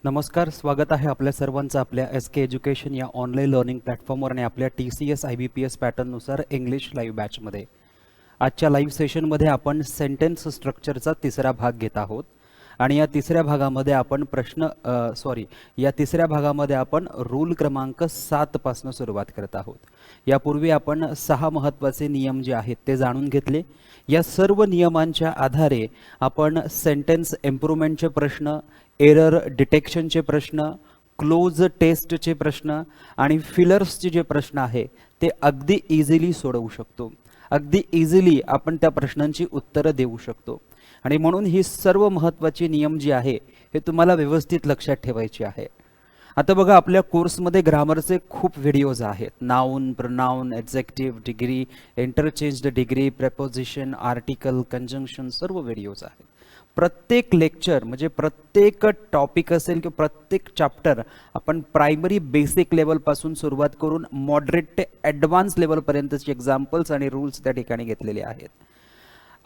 नमस्कार, स्वागत आहे आपल्या सर्वांचं आपल्या SK एज्युकेशन या ऑनलाईन लर्निंग प्लॅटफॉर्मवर आणि आपल्या TCS IBPS पॅटर्ननुसार इंग्लिश लाईव्ह बॅचमध्ये. आजच्या लाईव्ह सेशनमध्ये आपण सेंटेन्स स्ट्रक्चरचा तिसरा भाग घेत आहोत आणि या तिसऱ्या भागामध्ये आपण रूल क्रमांक 7 पासून सुरुवात करत आहोत. यापूर्वी आपण 6 महत्त्वाचे नियम जे आहेत ते जाणून घेतले. या सर्व नियमांच्या आधारे आपण सेंटेन्स इम्प्रूव्हमेंटचे प्रश्न, एरर डिटेक्शनचे प्रश्न, क्लोज टेस्टचे प्रश्न आणि फिलर्सचे जे प्रश्न आहे ते अगदी इझिली सोडवू शकतो. अगदी इझिली आपण त्या प्रश्नांची उत्तरं देऊ शकतो आणि म्हणून ही सर्व महत्त्वाची नियम जी आहे हे तुम्हाला व्यवस्थित लक्षात ठेवायची आहे. आता बघा, आपल्या कोर्समध्ये ग्रामरचे खूप व्हिडिओज आहेत. Noun, pronoun, adjective, degree, interchanged degree, preposition, article, conjunction सर्व व्हिडिओज आहेत. प्रत्येक लेक्चर म्हणजे प्रत्येक टॉपिक असेल किंवा प्रत्येक चॅप्टर आपण प्रायमरी बेसिक लेवलपासून सुरुवात करून मॉडरेट ते ॲडव्हान्स लेवलपर्यंतचे एक्झाम्पल्स आणि रूल्स त्या ठिकाणी घेतलेले आहेत.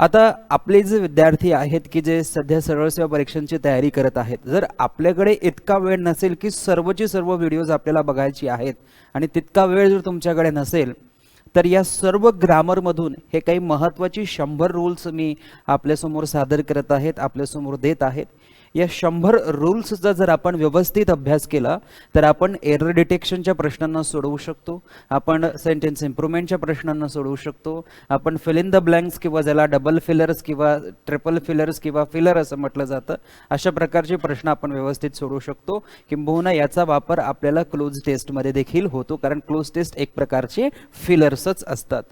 आता आपले जे विद्यार्थी आहेत की जे सध्या सरळ सेवा परीक्षांची तयारी करत आहेत, जर आपल्याकडे इतका वेळ नसेल की सर्वचे सर्व व्हिडिओज आपल्याला बघायची आहेत आणि तितका वेळ जर तुमच्याकडे नसेल तर या सर्व ग्रामरमधून हे काही महत्त्वाची 100 रूल्स मी आपल्यासमोर सादर करत आहेत, आपल्यासमोर देत आहेत. या 100 रूल्सचा जर आपण व्यवस्थित अभ्यास केला तर आपण एरर डिटेक्शनच्या प्रश्नांना सोडवू शकतो, आपण सेंटेन्स इम्प्रूव्हमेंटच्या प्रश्नांना सोडवू शकतो, आपण फिल इन द ब्लँक्स किंवा ज्याला डबल फिलर्स किंवा ट्रिपल फिलर्स किंवा फिलर असं म्हटलं जातं अशा प्रकारचे प्रश्न आपण व्यवस्थित सोडवू शकतो. किंबहुना याचा वापर आपल्याला क्लोज टेस्टमध्ये देखील होतो, कारण क्लोज टेस्ट एक प्रकारचे फिलर्सच असतात.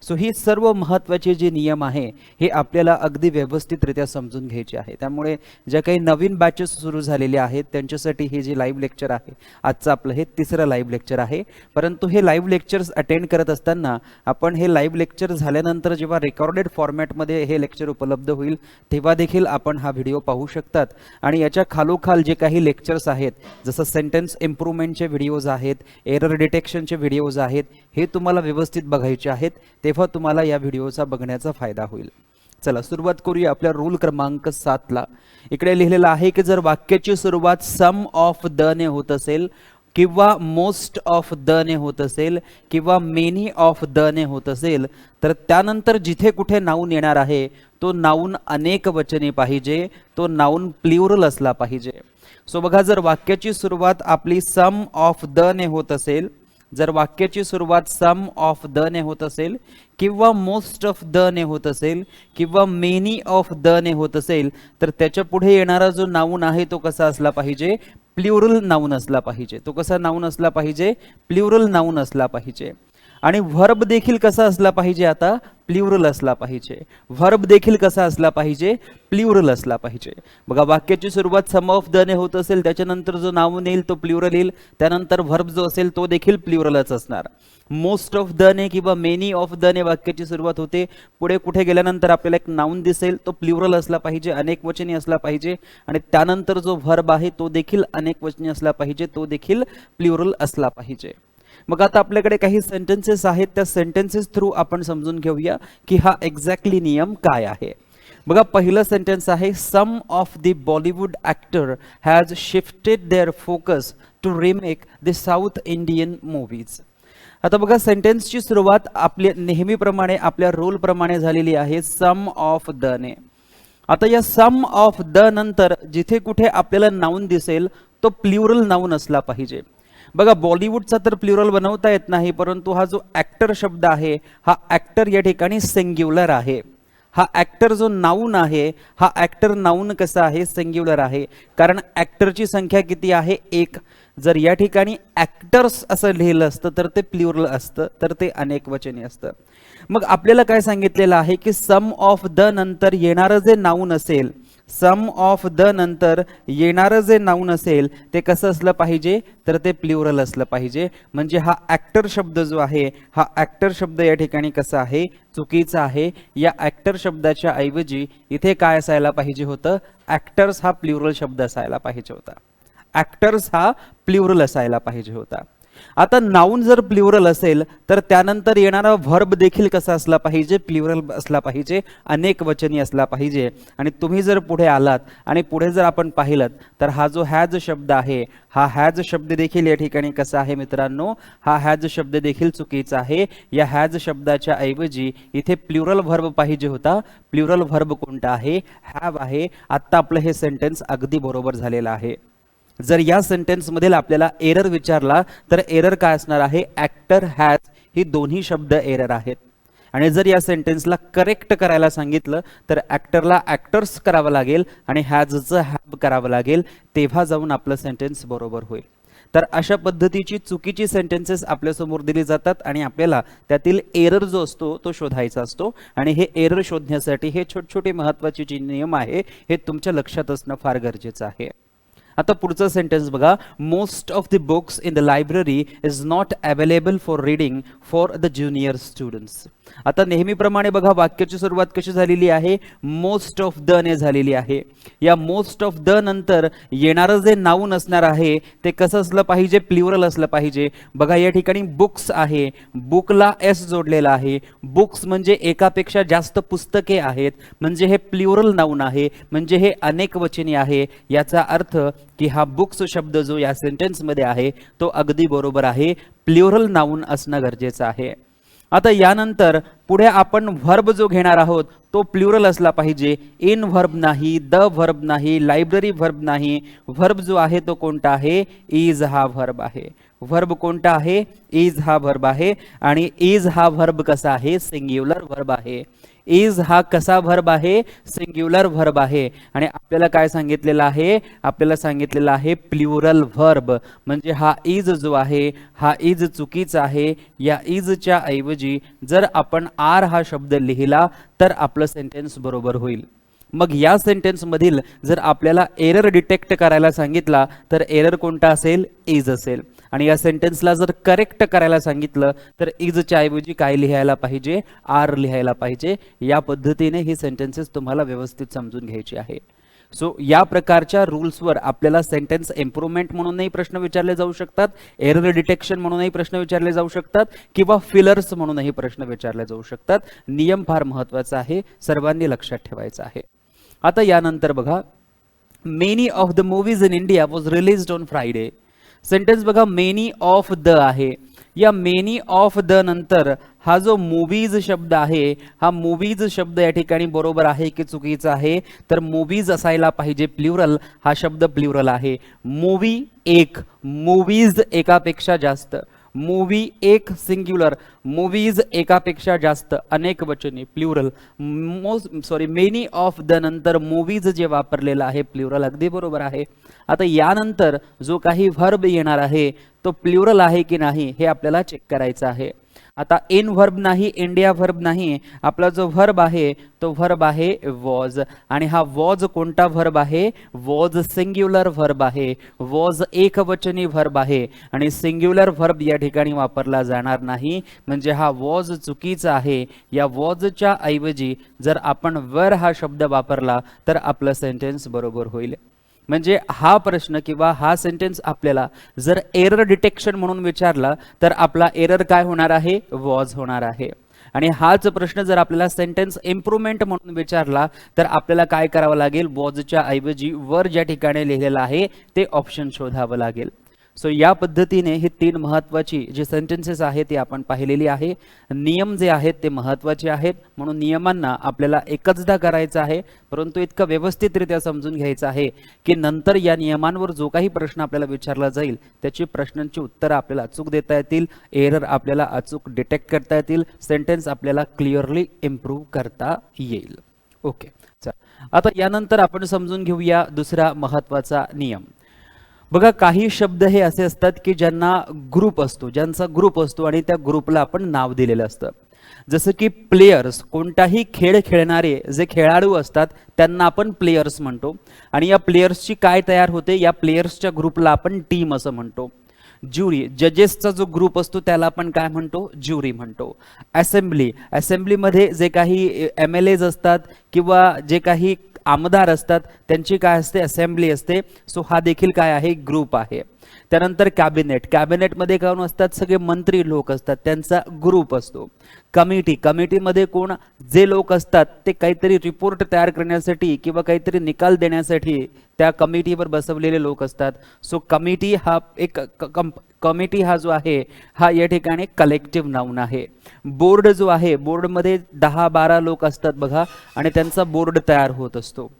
सो ही सर्व महत्त्वाचे जे नियम आहे हे आपल्याला अगदी व्यवस्थितरित्या समजून घ्यायचे आहे. त्यामुळे ज्या काही नवीन बॅचेस सुरू झालेले आहेत त्यांच्यासाठी हे जे लाईव्ह लेक्चर आहे, आजचं आपलं हे तिसरं लाईव्ह लेक्चर आहे. परंतु हे लाईव्ह लेक्चर्स अटेंड करत असताना आपण हे लाईव्ह लेक्चर झाल्यानंतर जेव्हा रेकॉर्डेड फॉर्मॅटमध्ये हे लेक्चर उपलब्ध होईल तेव्हा देखील आपण हा व्हिडिओ पाहू शकतात. आणि याच्या खालोखाल जे काही लेक्चर्स आहेत, जसं सेंटेन्स इम्प्रूव्हमेंटचे व्हिडिओज आहेत, एरर डिटेक्शनचे व्हिडिओज आहेत, हे तुम्हाला व्यवस्थित बघायचे आहेत, तेव्हा तुम्हाला या व्हिडिओचा बघण्याचा फायदा होईल. चला सुरुवात करूया आपल्या रूल क्रमांक 7 ला. इकडे लिहिलेलं आहे की जर वाक्याची सुरुवात सम ऑफ द ने होत असेल किंवा मोस्ट ऑफ द ने होत असेल किंवा मेनी ऑफ द ने होत असेल तर त्यानंतर जिथे कुठे नाऊन येणार आहे तो नाऊन अनेक वचनी पाहिजे, तो नाऊन प्लुरल असला पाहिजे. सो बघा, जर वाक्याची सुरुवात आपली सम ऑफ द ने होत असेल, जर वाक्याची सुरुवात सम ऑफ द ने होत असेल किंवा मोस्ट ऑफ द ने होत असेल किंवा मेनी ऑफ द ने होत असेल तर त्याच्या पुढे येणारा जो नाऊन आहे तो कसा असला पाहिजे? प्लुरल नाऊन असला पाहिजे. तो कसा नाऊन असला पाहिजे? प्लुरल नाऊन असला पाहिजे. आणि व्हर्ब देखील कसा असला पाहिजे? आता प्लुरल असला पाहिजे. व्हर्ब देखील कसा असला पाहिजे? प्लुरल असला पाहिजे. बघा, वाक्याची सुरुवात सम ऑफ द ने होत असेल, त्याच्यानंतर जो नाऊन येईल तो प्लुरल येईल, त्यानंतर व्हर्ब जो असेल तो देखील प्लुरलच असणार. मोस्ट ऑफ द ने किंवा मेनी ऑफ द ने वाक्याची सुरुवात होते, पुढे कुठे गेल्यानंतर आपल्याला एक नाऊन दिसेल, तो प्लुरल असला पाहिजे, अनेक वचनी असला पाहिजे. आणि त्यानंतर जो व्हर्ब आहे तो देखील अनेक वचनी असला पाहिजे, तो देखील प्लुरल असला पाहिजे. मग आता आपल्याकडे काही सेंटेन्सेस आहेत, त्या सेंटेन्सेस थ्रू आपण समजून घेऊया की हा एक्झॅक्टली नियम काय आहे. बघा, पहिलं सेंटेन्स आहे some of the Bollywood actor has shifted their focus to remake the South Indian movies. आता बघा, सेंटेन्सची सुरुवात आपल्या नेहमीप्रमाणे आपल्या रूलप्रमाणे झालेली आहे सम ऑफ द ने. आता या सम ऑफ द नंतर जिथे कुठे आपल्याला नाऊन दिसेल तो प्लुरल नाऊन असला पाहिजे. बघा, बॉलिवूडचा तर प्लुरल बनवता येत नाही, परंतु हा जो ॲक्टर शब्द आहे हा ॲक्टर या ठिकाणी सिंग्युलर आहे. हा ॲक्टर जो नाऊन आहे हा ॲक्टर नाऊन कसा आहे? सिंग्युलर आहे, कारण ॲक्टरची संख्या किती आहे? 1. जर या ठिकाणी ॲक्टर्स असं लिहिलं असतं तर ते प्लुरल असतं, तर ते अनेक वचनी असतं. मग आपल्याला काय सांगितलेलं आहे की सम ऑफ द नंतर येणारं जे नाऊन असेल, सम ऑफ द नंतर येणारं जे नाऊन असेल ते कसं असलं पाहिजे? तर ते प्लुरल असलं पाहिजे. म्हणजे हा ॲक्टर शब्द जो आहे हा ॲक्टर शब्द या ठिकाणी कसा आहे? चुकीचा आहे. या ॲक्टर शब्दाच्या ऐवजी इथे काय असायला पाहिजे होतं? ॲक्टर्स हा प्लुरल शब्द असायला पाहिजे होता. ॲक्टर्स हा प्लुरल असायला पाहिजे होता. आता नाऊन जर प्ल्युरल असेल तर त्यानंतर येणारा व्हर्ब देखील कसा असला पाहिजे, प्ल्युरल असला पाहिजे, अनेक वचनी असला पाहिजे. आणि तुम्ही जर पुढे आलात आणि पुढे जर आपण पाहिलं तर हा जो हॅज शब्द आहे, हा हॅज शब्द देखील या ठिकाणी कसा आहे मित्रांनो, हा हॅज शब्द देखील चुकीचा आहे. या हॅज शब्दाच्या ऐवजी इथे प्ल्युरल व्हर्ब पाहिजे होता. प्ल्युरल व्हर्ब कोणता आहे, हॅव आहे. आता आपलं हे सेंटेन्स अगदी बरोबर झालेलं आहे. जर या सेंटेन्स मधील आपल्याला एरर विचारला तर एरर काय असणार आहे, ऍक्टर हॅज, ही दोन्ही शब्द एरर आहेत. आणि जर या सेंटेन्सला करेक्ट करायला सांगितलं तर ऍक्टरला ऍक्टर्स करावं लागेल आणि हॅजचं हॅव करावं लागेल, तेव्हा जाऊन आपलं सेंटेन्स बरोबर होईल. तर अशा पद्धतीची चुकीची सेंटेन्सेस आपल्यासमोर दिली जातात आणि आपल्याला त्यातील एरर जो असतो तो शोधायचा असतो. आणि हे एरर शोधण्यासाठी हे छोटे छोटे महत्त्वाचे जे नियम आहे हे तुमच्या लक्षात असणं फार गरजेचं आहे. आता पुढचा सेंटेन्स बघा, most of the books in the library is not available for reading for the junior students. आता नेहमीप्रमाणे बघा वाक्याची सुरुवात कशी झालेली आहे, मोस्ट ऑफ द ने झालेली आहे. या मोस्ट ऑफ द नंतर येणारं जे नाऊन असणार आहे ते कसं असलं पाहिजे, प्ल्युरल असलं पाहिजे. बघा या ठिकाणी बुक्स आहे, बुकला एस जोडलेला आहे. बुक्स म्हणजे एकापेक्षा जास्त पुस्तके आहेत, म्हणजे हे प्ल्युरल नाऊन आहे, म्हणजे हे अनेक वचनी आहे. याचा अर्थ की हा बुक्स शब्द जो या सेंटेन्स मध्ये आहे तो अगदी बरोबर आहे, प्ल्युरल नाऊन असणं गरजेचं आहे. आता यानंतर पुढे आपण व्हर्ब जो घेणार आहोत तो प्ल्युरल असला पाहिजे. इन व्हर्ब नाही, द व्हर्ब नाही, लायब्ररी व्हर्ब नाही. व्हर्ब जो आहे तो कोणता आहे, इज हा व्हर्ब आहे. व्हर्ब कोणता आहे, इज हा व्हर्ब आहे. आणि इज हा व्हर्ब कसा आहे, सिंग्युलर व्हर्ब आहे. इज हा कसा व्हर्ब आहे, सिंग्युलर व्हर्ब आहे. आणि आपल्याला काय सांगितलेलं आहे, आपल्याला सांगितलेलं आहे प्ल्युरल व्हर्ब. म्हणजे हा इज जो आहे हा इज चुकीचा आहे. या इजच्या ऐवजी जर आपण आर हा शब्द लिहिला तर आपलं सेंटेन्स बरोबर होईल. मग या सेंटेन्स मधील जर आपल्याला एरर डिटेक्ट करायला सांगितला तर एरर कोणता असेल, इज असेल. आणि या सेंटेन्सला जर करेक्ट करायला सांगितलं तर इजच्या ऐवजी काय लिहायला पाहिजे, आर लिहायला पाहिजे. या पद्धतीने ही सेंटेन्सेस तुम्हाला व्यवस्थित समजून घ्यायची आहे. सो या प्रकारच्या रूल्सवर आपल्याला सेंटेन्स इम्प्रूव्हमेंट म्हणूनही प्रश्न विचारले जाऊ शकतात, एरर डिटेक्शन म्हणूनही प्रश्न विचारले जाऊ शकतात, किंवा फिलर्स म्हणूनही प्रश्न विचारले जाऊ शकतात. नियम फार महत्त्वाचा आहे, सर्वांनी लक्षात ठेवायचा आहे. आता यानंतर बघा, many of the movies in India was released on Friday. Sentence बघा, मेनी ऑफ द आहे. या मेनी ऑफ द नंतर हा जो मूवीज शब्द आहे, हा मूवीज शब्द या ठिकाणी बरोबर आहे की चुकीचा आहे, तर मूवीज असायला पाहिजे प्ल्युरल. हा शब्द प्ल्युरल आहे. मूवी एक, मूवीज एकापेक्षा जास्त. मूवी एक सिंग्युलर, मूवीज एकापेक्षा जास्त अनेक वचनी प्ल्युरल. मेनी ऑफ द नंतर मूवीज जे वापरलेलं आहे प्ल्युरल अगदी बरोबर आहे. आता यानंतर जो काही व्हर्ब येणार आहे तो प्ल्युरल आहे की नाही हे आपल्याला चेक करायचं आहे. आता इन व्हर्ब नाही, इंडिया व्हर्ब नाही. आपला जो व्हर्ब आहे तो व्हर्ब आहे वॉज. आणि हा वॉज कोणता व्हर्ब आहे, वॉज सिंग्युलर व्हर्ब आहे. वॉज एकवचनी व्हर्ब आहे आणि सिंग्युलर व्हर्ब या ठिकाणी वापरला जाणार नाही, म्हणजे हा वॉज चुकीचा आहे. या वॉजच्या ऐवजी जर आपण वर हा शब्द वापरला तर आपलं सेंटेन्स बरोबर होईल. म्हणजे हा प्रश्न किंवा हा सेंटेन्स आपल्याला जर एरर डिटेक्शन म्हणून विचारला तर आपला एरर काय होणार आहे, वॉज होणार आहे. आणि हाच प्रश्न जर आपल्याला सेंटेन्स इम्प्रूव्हमेंट म्हणून विचारला तर आपल्याला काय करावं लागेल, वॉजच्या ऐवजी वर ज्या ठिकाणी लिहिलेलं आहे ते ऑप्शन शोधावं लागेल. सो या पद्धतीने ही तीन महत्त्वाची जे सेंटेन्सेस आहेत ते आपण पाहिलेली आहे. नियम जे आहेत ते महत्त्वाचे आहेत, म्हणून नियमांना आपल्याला एकचदा करायचं आहे, परंतु इतकं व्यवस्थितरित्या समजून घ्यायचं आहे की नंतर या नियमांवर जो काही प्रश्न आपल्याला विचारला जाईल त्याची प्रश्नांची उत्तरं आपल्याला अचूक देता येतील, एरर आपल्याला अचूक डिटेक्ट करता येतील, सेंटेन्स आपल्याला क्लिअरली इम्प्रूव्ह करता येईल. ओके, चला आता यानंतर आपण समजून घेऊया दुसरा महत्त्वाचा नियम. बघा, काही शब्द हे असे असतात की ज्यांना ग्रुप असतो, ज्यांचा ग्रुप असतो आणि त्या ग्रुपला आपण नाव दिलेलं असतं. जसं की प्लेयर्स, कोणताही खेळ खेळणारे जे खेळाडू असतात त्यांना आपण प्लेयर्स म्हणतो. आणि या प्लेयर्सची काय तयार होते, या प्लेयर्सच्या ग्रुपला आपण टीम असं म्हणतो. ज्युरी, जजेसचा जो ग्रुप असतो त्याला आपण काय म्हणतो, ज्युरी म्हणतो. असेंब्ली, असेंब्लीमध्ये जे काही MLAs असतात किंवा जे काही आमदार असतात त्यांची काय असते, असेंब्ली असते. सो हा देखील काय आहे, ग्रुप आहे. त्यानंतर कॅबिनेट, कॅबिनेटमध्ये कोण असतात, सगळे मंत्री लोक असतात, त्यांचा ग्रुप असतो. कमिटी, कमिटीमध्ये कोण, जे लोक असतात ते काहीतरी रिपोर्ट तयार करण्यासाठी किंवा काहीतरी निकाल देण्यासाठी त्या कमिटीवर बसवलेले लोक असतात. सो कमिटी हा एक कमिटी हा जो आहे हा या ठिकाणी कलेक्टिव्ह नाउन आहे. बोर्ड जो आहे, बोर्डमध्ये 10-12 लोक असतात बघा आणि त्यांचा बोर्ड तयार होत असतो.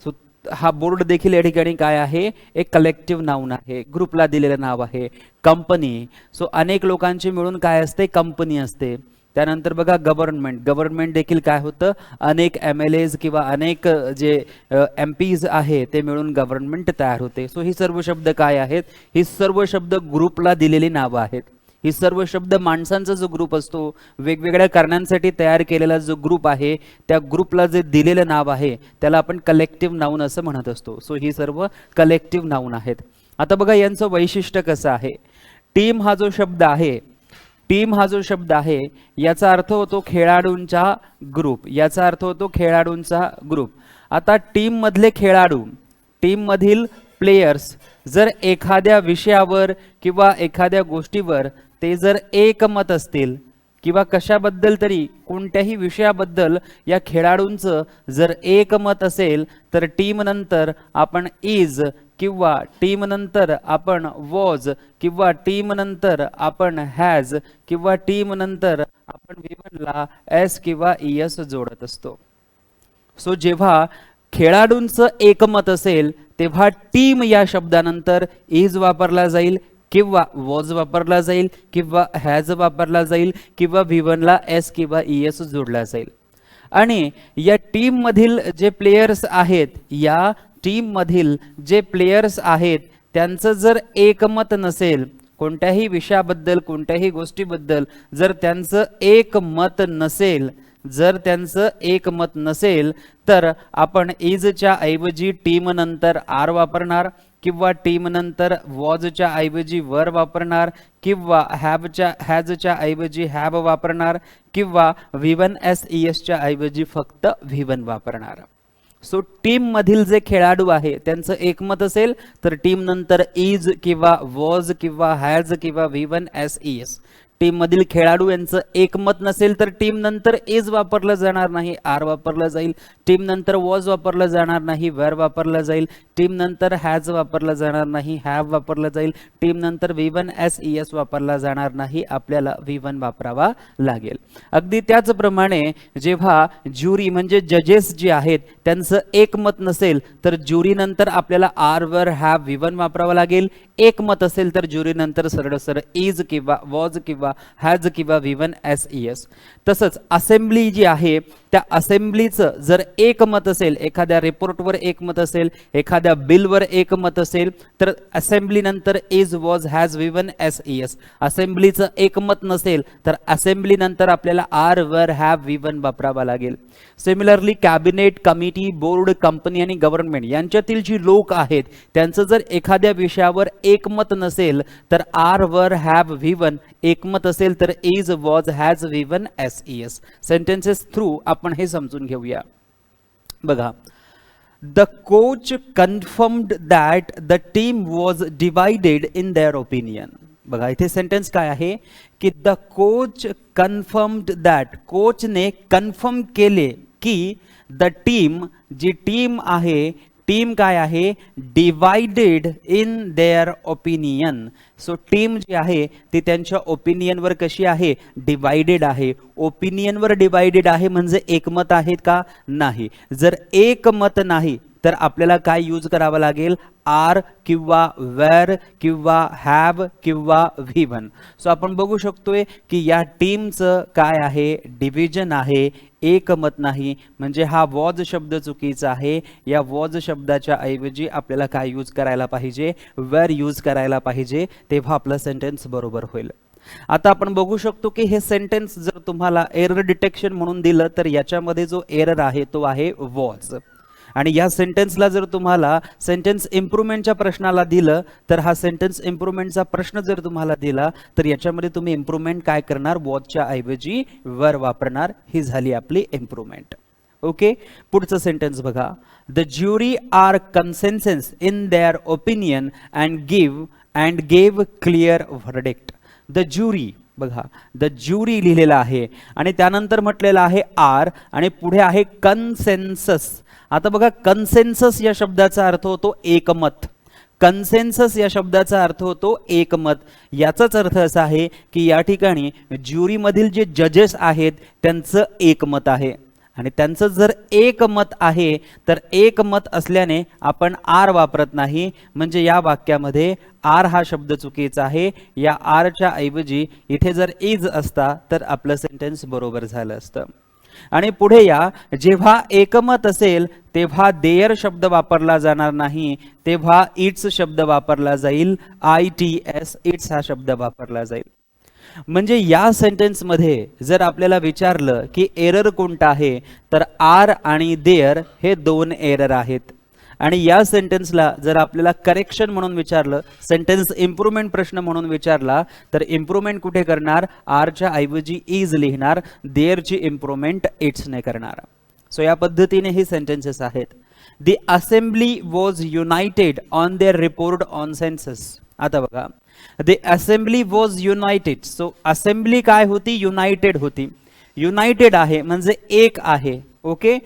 सो हा बोर्ड देखील या ठिकाणी काय आहे, एक कलेक्टिव्ह नाउन आहे, ग्रुपला दिलेलं नाव आहे. कंपनी, सो अनेक लोकांची मिळून काय असते, कंपनी असते. त्यानंतर बघा गव्हर्नमेंट, गव्हर्नमेंट देखील काय होतं, अनेक MLAs किंवा अनेक जे MPs आहे ते मिळून गव्हर्नमेंट तयार होते. सो ही सर्व शब्द काय आहेत, ही सर्व शब्द ग्रुपला दिलेली नावं आहेत. ही सर्व शब्द माणसांचा जो ग्रुप असतो, वेगवेगळ्या कारणांसाठी तयार केलेला जो ग्रुप आहे, त्या ग्रुपला जे दिलेलं नाव आहे त्याला आपण कलेक्टिव्ह नाउन असं म्हणत असतो. सो ही सर्व कलेक्टिव्ह नाउन आहेत. आता बघा यांचं वैशिष्ट्य कसं आहे. टीम हा जो शब्द आहे, टीम हा जो शब्द आहे याचा अर्थ होतो खेळाडूंचा ग्रुप, याचा अर्थ होतो खेळाडूंचा ग्रुप. आता टीम मधले खेळाडू, टीम मधील प्लेयर्स जर एखाद्या विषयावर किंवा एखाद्या गोष्टीवर ते जर एकमत असतील किंवा कशाबद्दल तरी कोणत्याही विषयाबद्दल या खेळाडूंचं जर एकमत असेल तर टीम नंतर आपण इज किंवा टीम नंतर आपण वॉज किंवा टीम नंतर आपण हॅज किंवा टीम नंतर आपण विवनला एस किंवा ईएस जोडत असतो. सो जेव्हा खेळाडूंचं एकमत असेल तेव्हा टीम या शब्दानंतर इज वापरला जाईल किंवा वॉज वापरला जाईल किंवा हॅज वापरला जाईल किंवा विवनला एस किंवा ईएस जोडला जाईल. आणि या टीम मधील जे प्लेयर्स आहेत, या टीम मधील जे प्लेयर्स आहेत त्यांचं जर एकमत नसेल, कोणत्याही विषयाबद्दल कोणत्याही गोष्टीबद्दल जर त्यांचं एकमत नसेल, जर त्यांचं एकमत नसेल तर आपण इजच्या ऐवजी टीम नंतर आर वापरणार किंवा टीम नंतर वॉजच्या ऐवजी वर वापरणार किंवा हॅजच्या ऐवजी हॅव वापरणार किंवा V1SES च्या ऐवजी फक्त V1 वापरणार. सो टीम मधील जे खेळाडू आहे त्यांचं एकमत असेल तर टीम नंतर इज किंवा वॉज किंवा हॅज किंवा V1SES. टीम मधील खेळाडू यांचं एकमत नसेल तर टीम नंतर इज वापरलं जाणार नाही, आर वापरलं जाईल. टीम नंतर वॉज वापरलं जाणार नाही, वेअर वापरलं जाईल. टीम नंतर हॅज वापरलं जाणार नाही, हॅव वापरलं जाईल. टीम नंतर V1SES वापरला जाणार नाही, आपल्याला V1 वापरावा लागेल. अगदी त्याचप्रमाणे जेव्हा ज्युरी म्हणजे जजेस जे आहेत त्यांचं एकमत नसेल तर ज्युरी नंतर आपल्याला आर वर हॅव V1 वापरावा लागेल. एकमत असेल तर ज्युरी नंतर सरळ सरळ इज किंवा वॉज किंवा हॅज किंवा V1SES. तसंच असेंब्ली जी आहे त्या असेंब्लीचं जर एकमत असेल, एखाद्या रिपोर्टवर एकमत असेल, एखाद्या बिलवर एकमत असेल तर असेंब्ली नंतर इज वॉज हॅज V1SES. असेंब्लीचं एकमत नसेल तर असेंब्ली नंतर आपल्याला आर वर हॅव V1 वापरावा लागेल. Similarly cabinet, committee, board, company आणि गव्हर्नमेंट यांच्यातील जी लोक आहेत त्यांचं जर एखाद्या विषयावर एकमत नसेल तर आर वर हॅव V1, एकमत असेल तर is was has V1SES. Sentences through आपण हे समजून घेऊया. बघा, the coach confirmed that the team was divided in their opinion. बघा इथे सेंटेन्स काय आहे की द कोच कन्फर्म्ड दॅट, कोचने कन्फर्म केले की द टीम, जी टीम आहे टीम काय आहे, divided in their opinion. So team जी आहे ती त्यांच्या ओपिनियनवर कशी आहे, डिवायडेड आहे. ओपिनियनवर डिवायडेड आहे म्हणजे एकमत आहेत का, नाही. जर एकमत नाही तर आपल्याला काय यूज करावा लागेल, आर किंवा वेअर किंवा हॅव किंवा V1. सो आपण बघू शकतोय की या टीमचं काय आहे, डिव्हिजन आहे, एकमत नाही. म्हणजे हा वॉज शब्द चुकीचा आहे. या वॉज शब्दाच्या ऐवजी आपल्याला काय यूज करायला पाहिजे, वेअर यूज करायला पाहिजे, तेव्हा आपलं सेंटेन्स बरोबर होईल. आता आपण बघू शकतो की हे सेंटेन्स जर तुम्हाला एरर डिटेक्शन म्हणून दिलं तर याच्यामध्ये जो एरर आहे तो आहे वॉज. आणि या सेंटेन्सला जर तुम्हाला सेंटेन्स इम्प्रूव्हमेंटच्या प्रश्नाला दिलं तर हा सेंटेन्स इम्प्रूव्हमेंटचा प्रश्न जर तुम्हाला दिला तर याच्यामध्ये तुम्ही इम्प्रूव्हमेंट काय करणार, वॉजच्या ऐवजी वर वापरणार. ही झाली आपली इम्प्रूव्हमेंट. ओके, पुढचं सेंटेन्स बघा. The jury are consensus in their opinion and gave clear verdict. The jury बघा, द ज्युरी लिहिलेला आहे आणि त्यानंतर म्हटलेलं आहे आर आणि पुढे आहे कन्सेन्सस. आता बघा, कन्सेन्सस या शब्दाचा अर्थ होतो एकमत. कन्सेन्सस या शब्दाचा अर्थ होतो एकमत. याचाच अर्थ असा आहे की या ठिकाणी ज्युरीमधील जे जजेस आहेत त्यांचं एकमत आहे आणि त्यांचं जर एकमत आहे तर एकमत असल्याने आपण आर वापरत नाही, म्हणजे या वाक्यामध्ये आर हा शब्द चुकीचा आहे. या आरच्या ऐवजी इथे जर इज असता तर आपलं सेंटेन्स बरोबर झालं असतं. आणि पुढे या, जेव्हा एकमत असेल तेव्हा देयर शब्द वापरला जाणार नाही, तेव्हा इट्स शब्द वापरला जाईल. ITS, इट्स हा शब्द वापरला जाईल. म्हणजे या सेंटेन्स मध्ये जर आपल्याला विचारलं की एरर कोणता आहे तर आर आणि देयर हे दोन एरर आहेत. आणि या सेंटेन्सला जर आपल्याला करेक्शन म्हणून विचारलं, सेंटेन्स इम्प्रूव्हमेंट प्रश्न म्हणून विचारला तर इम्प्रूव्हमेंट कुठे करणार? आरच्या ऐवजी इज लिहिणार, देअरची इम्प्रूव्हमेंट इट्सने करणार. सो या पद्धतीने ही सेंटेन्सेस आहेत. The assembly was united on their report on census. आता बघा, the assembly was united. So assembly काय होती? युनायटेड होती. युनायटेड आहे म्हणजे एक आहे. ओके,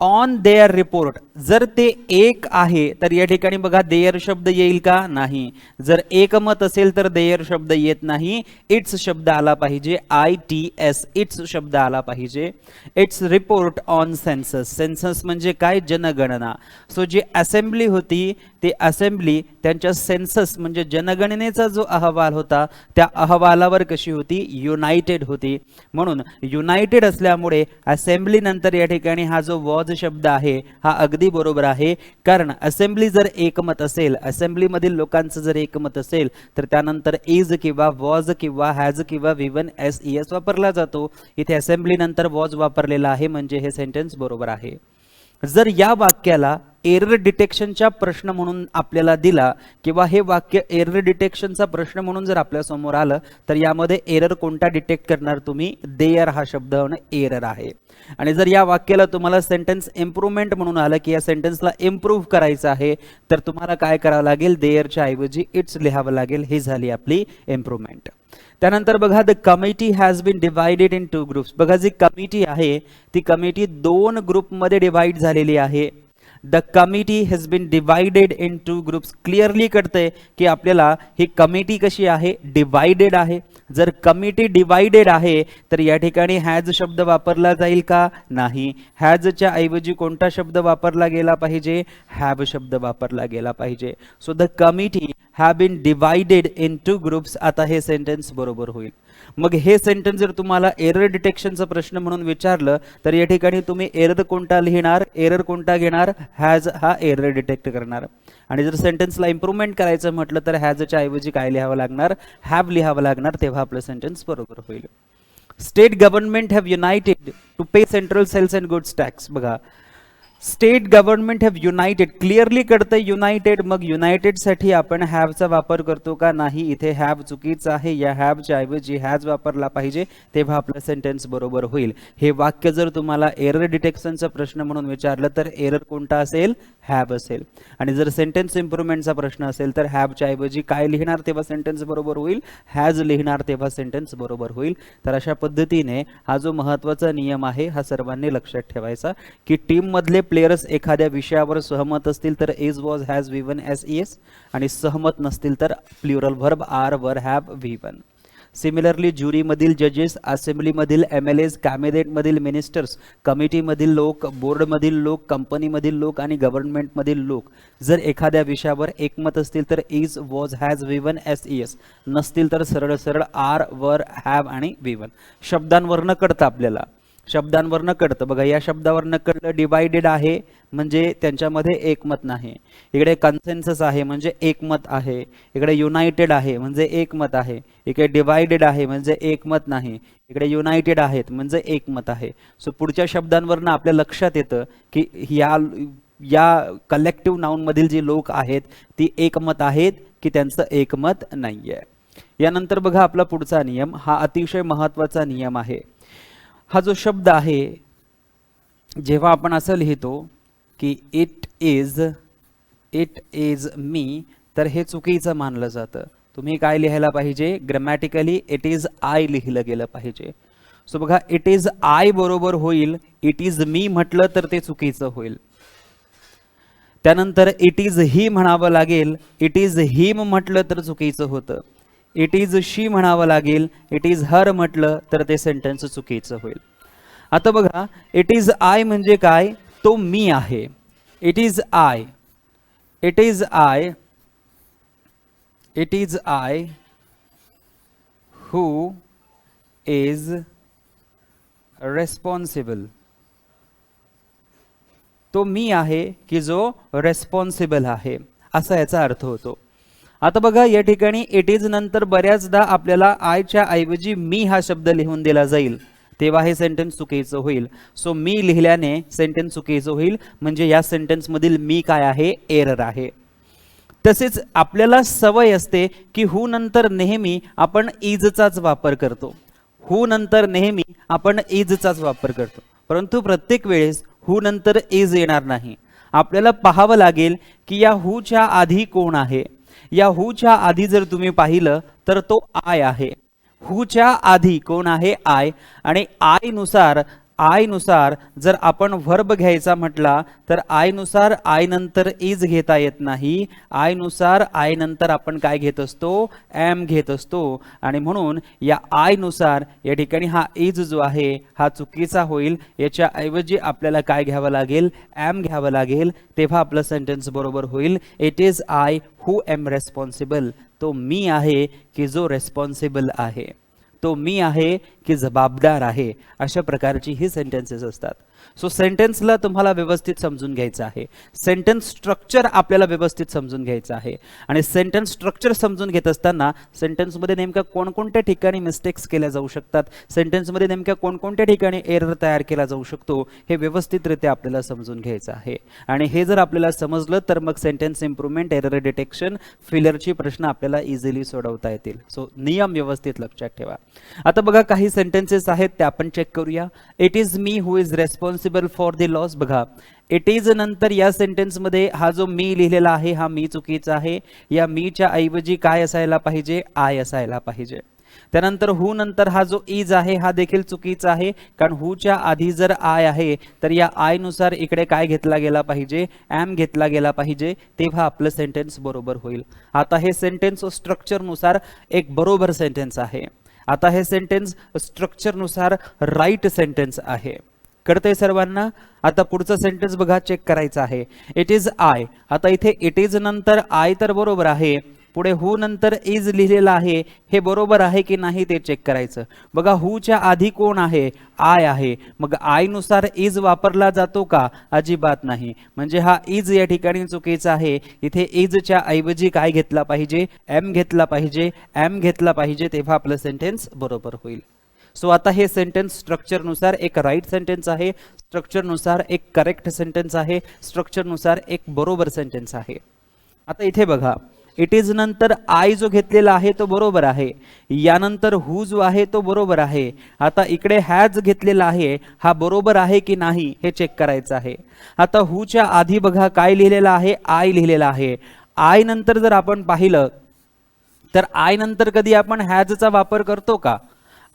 ऑन देअर रिपोर्ट, जर ते एक आहे तर या ठिकाणी बघा देअर शब्द येईल का? नाही. जर एकमत असेल तर देअर शब्द येत नाही, इट्स शब्द आला पाहिजे. ITS, इट्स शब्द आला पाहिजे. Its report on census. Census म्हणजे काय? जनगणना. सो जी असेंब्ली होती ते असेंब्ली त्यांच्या सेन्सस म्हणजे जनगणनेचा जो अहवाल होता त्या अहवालावर कशी होती? युनायटेड होती. म्हणून युनायटेड असल्यामुळे असेंब्ली नंतर या ठिकाणी हा जो वॉज शब्द आहे हा अगदी बरोबर आहे. कारण असेंब्ली जर एकमत असेल, असेंब्ली मधील लोकांचं जर एकमत असेल तर त्यानंतर इज किंवा वॉज किंवा हॅज किंवा V1 SES वापरला जातो. इथे असेंब्ली नंतर वॉज वापरलेला आहे म्हणजे हे सेंटेन्स बरोबर आहे. जर या वाक्याला एरर डिटेक्शनचा प्रश्न म्हणून आपल्याला दिला किंवा हे वाक्य एरर डिटेक्शनचा प्रश्न म्हणून जर आपल्या समोर आलं तर यामध्ये एरर कोणता डिटेक्ट करणार तुम्ही? देअर हा शब्द एरर आहे. आणि जर या वाक्याला तुम्हाला सेंटेन्स इम्प्रूव्हमेंट म्हणून आलं की या सेंटेन्सला इम्प्रूव्ह करायचं आहे तर तुम्हाला काय करावं लागेल? देअरच्या ऐवजी इट्स लिहावं लागेल. ही झाली आपली इम्प्रूव्हमेंट. त्यानंतर बघा, the committee has been divided in 2 groups. बघा, जी कमिटी आहे ती कमिटी 2 ग्रुपमध्ये डिवाइड झालेली आहे. The committee has been divided in 2 groups. Clearly कळतंय की आपल्याला ही कमिटी कशी आहे? डिवायडेड आहे. जर कमिटी डिवायडेड आहे तर या ठिकाणी हॅज शब्द वापरला जाईल का? नाही. हॅजच्या ऐवजी कोणता शब्द वापरला गेला पाहिजे? हॅव शब्द वापरला गेला पाहिजे. So the committee have been divided in 2 groups. आता हे सेंटेन्स बरोबर होईल. मग हे सेंटेन्स जर तुम्हाला एरर डिटेक्शनचा प्रश्न म्हणून विचारलं तर या ठिकाणी तुम्ही एरर कोणता लिहिणार? एरर कोणता घेणार? हॅज हा एरर डिटेक्ट करणार. आणि जर सेंटेन्सला इम्प्रूव्हमेंट करायचं म्हटलं तर हॅजच्या ऐवजी काय लिहावं लागणार? हॅव लिहावं लागणार. तेव्हा आपलं सेंटेन्स बरोबर होईल. State government have united to pay central sales and goods tax. बघा, state government have united. Clearly कळतं युनायटेड. मग युनायटेड साठी आपण हॅवचा वापर करतो का? नाही. इथे हॅव चुकीचं आहे. या हॅवच्या ऐवजी हॅज वापरला पाहिजे. तेव्हा आपलं सेंटेन्स बरोबर होईल. हे वाक्य जर तुम्हाला एरर डिटेक्शनचा प्रश्न म्हणून विचारलं तर एरर कोणता असेल? हॅव असेल. आणि जर सेंटेन्स इम्प्रूव्हमेंटचा प्रश्न असेल तर हॅवच्या ऐवजी काय लिहिणार तेव्हा सेंटेन्स बरोबर होईल? हॅज लिहिणार तेव्हा सेंटेन्स बरोबर होईल. तर अशा पद्धतीने हा जो महत्त्वाचा नियम आहे हा सर्वांनी लक्षात ठेवायचा की टीम मधले प्लेयर्स एखाद्या विषयावर सहमत असतील तर is was has V1 SES आणि सहमत नसतील तर प्लुरल व्हर्ब आर वर हॅव V1. सिमिलरली ज्युरीमधील जजेस, असेंब्लीमधील MLAs, कॅबिनेटमधील मिनिस्टर्स, कमिटीमधील लोक, बोर्डमधील लोक, कंपनीमधील लोक आणि गव्हर्नमेंटमधील लोक जर एखाद्या विषयावर एकमत असतील तर is was has V1 SES, नसतील तर सरळ सरळ आर वर हॅव आणि V1. शब्दांवरनं कळतं आपल्याला, शब्दांवरनं कळतं. बघा, या शब्दावरनं कळलं डिवायडेड आहे म्हणजे त्यांच्यामध्ये एकमत नाही. इकडे कन्सेन्सस आहे म्हणजे एकमत आहे. इकडे युनायटेड आहे म्हणजे एकमत आहे. इकडे डिवायडेड आहे म्हणजे एकमत नाही. इकडे युनायटेड आहेत म्हणजे एकमत आहे. सो पुढच्या शब्दांवरनं आपल्या लक्षात येतं की या कलेक्टिव्ह नाउन मधील जी लोक आहेत ती एकमत आहेत की त्यांचं एकमत नाहीये. यानंतर बघा, आपला पुढचा नियम हा अतिशय महत्त्वाचा नियम आहे. हा जो शब्द आहे जेव्हा आपण असं लिहितो की इट इज मी, तर हे चुकीचं मानलं जातं. तुम्ही काय लिहायला पाहिजे, ग्रामॅटिकली इट इज आय लिहिलं गेलं पाहिजे. सो बघा, इट इज आय बरोबर होईल, इट इज मी म्हटलं तर ते चुकीचं होईल. त्यानंतर इट इज ही म्हणावं लागेल, इट इज हिम म्हटलं तर चुकीचं होतं. इट इज शी म्हणावं लागेल, इट इज हर म्हटलं तर ते सेंटेन्स चुकीचं होईल. आता बघा, इट इज आय म्हणजे काय, तो मी आहे. It is I, it is I, it is I who is responsible. तो मी आहे की जो रेस्पॉन्सिबल आहे, असा याचा अर्थ होतो. आता बघा, या ठिकाणी इट इज नंतर बऱ्याचदा आपल्याला आयच्या ऐवजी मी हा शब्द लिहून दिला जाईल, तेव्हा हे सेंटेन्स चुकीचं होईल. सो मी लिहिल्याने सेंटेन्स चुकीचं होईल, म्हणजे या सेंटेन्स मधील मी काय आहे, एरर आहे. तसेच आपल्याला सवय असते की हू नंतर नेहमी आपण इजचाच वापर करतो. हू नंतर नेहमी आपण इजचाच वापर करतो, परंतु प्रत्येक वेळेस हू नंतर इज येणार नाही. आपल्याला पाहावं लागेल की या हूच्या आधी कोण आहे. या हूच्या आधी जर तुम्ही पाहिलं तर तो आय आहे. हूच्या आधी कोण आहे, आय. आणि आय नुसार जर आपण व्हर्ब घ्यायचा म्हटला तर आय नुसार आय नंतर इज घेता येत नाही. आय नुसार आय नंतर आपण काय घेत असतो, एम घेत असतो. आणि म्हणून या आय नुसार या ठिकाणी हा इज जो आहे हा चुकीचा होईल. याच्या ऐवजी आपल्याला काय घ्यावं लागेल, एम घ्यावं लागेल, तेव्हा आपलं सेंटेन्स बरोबर होईल. It is I who M responsible. तो मी आहे की जो रेस्पॉन्सिबल आहे, तो मी आहे की जबाबदार आहे. अशा प्रकारची ही सेंटेन्सेस असतात. सो सेंटेन्सला तुम्हाला व्यवस्थित समजून घ्यायचं आहे. सेंटेन्स स्ट्रक्चर आपल्याला व्यवस्थित समजून घ्यायचं आहे. आणि सेंटेन्स स्ट्रक्चर समजून घेत असताना सेंटेन्समध्ये नेमक्या कोणकोणत्या ठिकाणी मिस्टेक्स केल्या जाऊ शकतात, सेंटेन्समध्ये नेमक्या कोणकोणत्या ठिकाणी एरर तयार केला जाऊ शकतो, हे व्यवस्थितरित्या आपल्याला समजून घ्यायचं आहे. आणि हे जर आपल्याला समजलं तर मग सेंटेन्स इम्प्रूव्हमेंट, एरर डिटेक्शन, फिलरची प्रश्न आपल्याला इझिली सोडवता येतील. सो नियम व्यवस्थित लक्षात ठेवा. आता बघा, काही सेंटेन्सेस आहेत ते आपण चेक करूया. It is me who is responsible for the loss. बघा, इट इज नंतर या सेंटेन्समध्ये हा जो मी लिहिलेला आहे हा मी चुकीचा आहे. या मीच्या ऐवजी काय असायला पाहिजे, आय असायला पाहिजे. त्यानंतर हू नंतर हा जो इज आहे हा देखील चुकीचा आहे, कारण हूच्या आधी जर आय आहे तर या आय नुसार इकडे काय घेतला गेला पाहिजे, एम घेतला गेला पाहिजे, तेव्हा आपलं सेंटेन्स बरोबर होईल. आता हे सेंटेन्स स्ट्रक्चरनुसार एक बरोबर सेंटेन्स आहे. आता हे सेंटेन्स स्ट्रक्चरनुसार राईट सेंटेन्स आहे. कळतंय सर्वांना. आता पुढचं सेंटेन्स बघा, चेक करायचं आहे. It is I. आता इथे इट इज नंतर आय तर बरोबर आहे, पुढे हू नंतर इज लिहिलेलं आहे, हे बरोबर आहे की नाही ते चेक करायचं. बघा, हूच्या आधी कोण आहे, आय आहे. मग आय नुसार इज वापरला जातो का, अजिबात नाही. म्हणजे हा इज या ठिकाणी चुकीचा आहे. इथे इजच्या ऐवजी काय घेतला पाहिजे, एम घेतला पाहिजे, एम घेतला पाहिजे, तेव्हा आपलं सेंटेन्स बरोबर होईल. सो आता हे सेंटेन्स स्ट्रक्चरनुसार एक राईट सेंटेन्स आहे, स्ट्रक्चरनुसार एक करेक्ट सेंटेन्स आहे, स्ट्रक्चरनुसार एक बरोबर सेंटेन्स आहे. आता इथे बघा, इट इज नंतर आय जो घेतलेला आहे तो बरोबर आहे. यानंतर हू जो आहे तो बरोबर आहे. आता इकडे हॅज घेतलेला आहे हा बरोबर आहे की नाही हे चेक करायचं आहे. आता हूच्या आधी बघा काय लिहिलेलं आहे, आय लिहिलेला आहे. आय नंतर जर आपण पाहिलं तर आय नंतर कधी आपण हॅजचा वापर करतो का,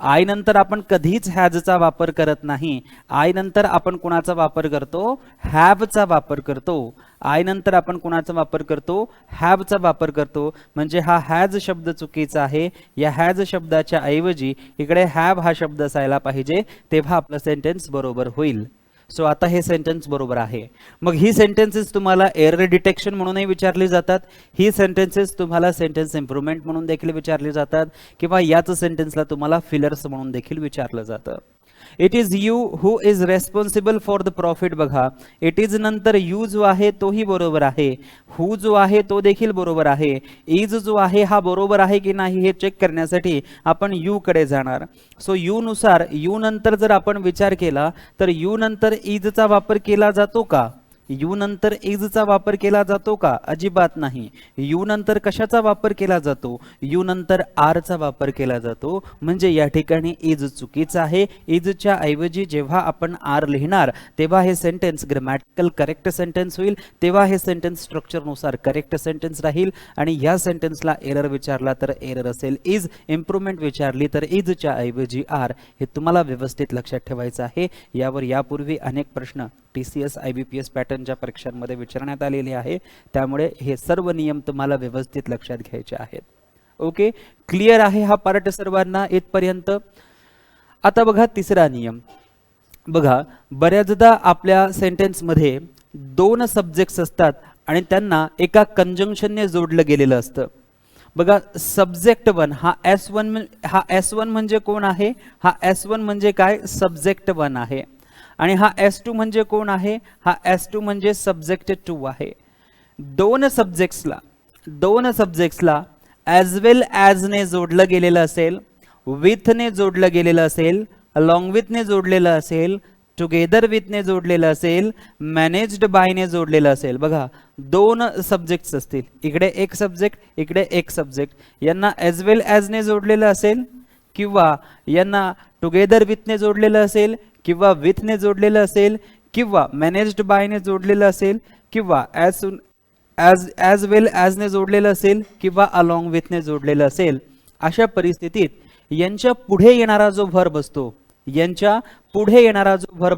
आय नंतर आपण कधीच हॅजचा वापर करत नाही. आय नंतर आपण कुणाचा वापर करतो, हॅवचा वापर करतो. आय नंतर आपण कुणाचा वापर करतो, हॅवचा वापर करतो. म्हणजे हा हॅज शब्द चुकीचा आहे. या हॅज शब्दाच्या ऐवजी इकडे हॅव हा शब्द असायला पाहिजे, तेव्हा आपलं सेंटेन्स बरोबर होईल. सो आता हे सेंटेन्स बरोबर आहे. मग ही सेंटेन्सेस तुम्हाला एरर डिटेक्शन म्हणूनही विचारली जातात. ही सेंटेन्सेस तुम्हाला सेंटेन्स इम्प्रूव्हमेंट म्हणून देखील विचारली जातात, किंवा याच सेंटेन्सला तुम्हाला फिलर्स म्हणून देखील विचारलं जातं. It is you who is responsible for the profit. बघा, इट इज नंतर यू जो आहे तोही बरोबर आहे, हू जो आहे तो देखील बरोबर आहे. इज जो आहे हा बरोबर आहे की नाही हे चेक करण्यासाठी आपण यू कडे जाणार. सो यू नुसार यू नंतर जर आपण विचार केला तर यू नंतर इजचा वापर केला जातो का, यू नंतर इजचा वापर केला जातो का? अजिबात नाही. यू नंतर कशाचा वापर केला जातो? यू नंतर आरचा वापर केला जातो. म्हणजे या ठिकाणी इज चुकीचं आहे. इजच्या ऐवजी जेव्हा आपण आर लिहिणार तेव्हा हे सेंटेन्स ग्रामॅटिकल करेक्ट सेंटेन्स होईल, तेव्हा हे सेंटेन्स स्ट्रक्चरनुसार करेक्ट सेंटेन्स राहील. आणि या सेंटेन्सला एरर विचारला तर एरर असेल इज, इम्प्रूव्हमेंट विचारली तर इजच्या ऐवजी आर. हे तुम्हाला व्यवस्थित लक्षात ठेवायचं आहे. यावर यापूर्वी अनेक प्रश्न TCS IBPS पॅटर्नच्या परीक्षांमध्ये विचारण्यात आलेले आहे, त्यामुळे हे सर्व नियम तुम्हाला व्यवस्थित लक्षात घ्यायचे आहेत. ओके, क्लिअर आहे हा पार्ट सर्वांना इथपर्यंत? आता बघा तिसरा नियम. बघा बऱ्याचदा आपल्या सेंटेन्समध्ये दोन सब्जेक्ट्स असतात आणि त्यांना एका कंजंक्शनने जोडलं गेलेलं असतं. बघा सब्जेक्ट वन हा S1 म्हणजे कोण आहे? हा S1 म्हणजे काय? सब्जेक्ट वन आहे. आणि हा S2 म्हणजे कोण आहे? हा S2 म्हणजे सब्जेक्ट 2 आहे. दोन सब्जेक्ट्सला ॲज वेल ॲज ने जोडलं गेलेलं असेल, विथ ने जोडलं गेलेलं असेल, अलॉंग विथ ने जोडलेलं असेल, टुगेदर विथ ने जोडलेलं असेल, मॅनेज्ड बाय ने जोडलेलं असेल. बघा दोन सब्जेक्ट्स असतील, इकडे एक सब्जेक्ट, इकडे एक सब्जेक्ट, यांना ॲज वेल ॲज ने जोडलेलं असेल किंवा यांना टुगेदर विथ ने जोडलेलं असेल किंवा विथ ने जोडलेलं असेल किंवा मॅनेज्ड बाय ने जोडलेलं असेल किंवा ॲज वेल ॲज ने जोडलेलं असेल किंवा अलॉंग विथ ने जोडलेलं असेल. अशा परिस्थितीत यांच्या पुढे येणारा जो व्हर्ब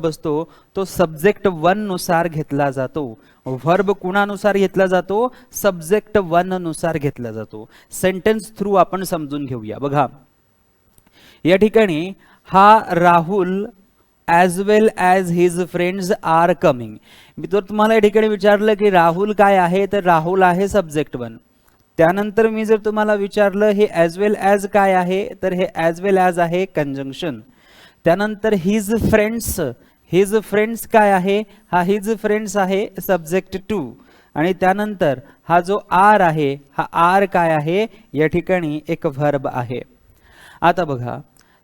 असतो, तो सब्जेक्ट वन नुसार घेतला जातो. व्हर्ब कुणानुसार घेतला जातो? सब्जेक्ट वन नुसार घेतला जातो. सेंटेन्स थ्रू आपण समजून घेऊया. बघा या ठिकाणी हा Rahul as well as his friends are coming. मी तर तुम्हाला या ठिकाणी विचारलं की राहुल काय आहे, तर राहुल आहे सब्जेक्ट वन. त्यानंतर मी जर तुम्हाला विचारलं हे ॲज वेल ॲज काय आहे, तर हे ॲज वेल ॲज आहे कंजंक्शन. त्यानंतर हिज फ्रेंड्स काय आहे? हा हिज फ्रेंड्स आहे सब्जेक्ट 2. आणि त्यानंतर हा जो आर आहे, हा आर काय आहे? या ठिकाणी एक व्हर्ब आहे. आता बघा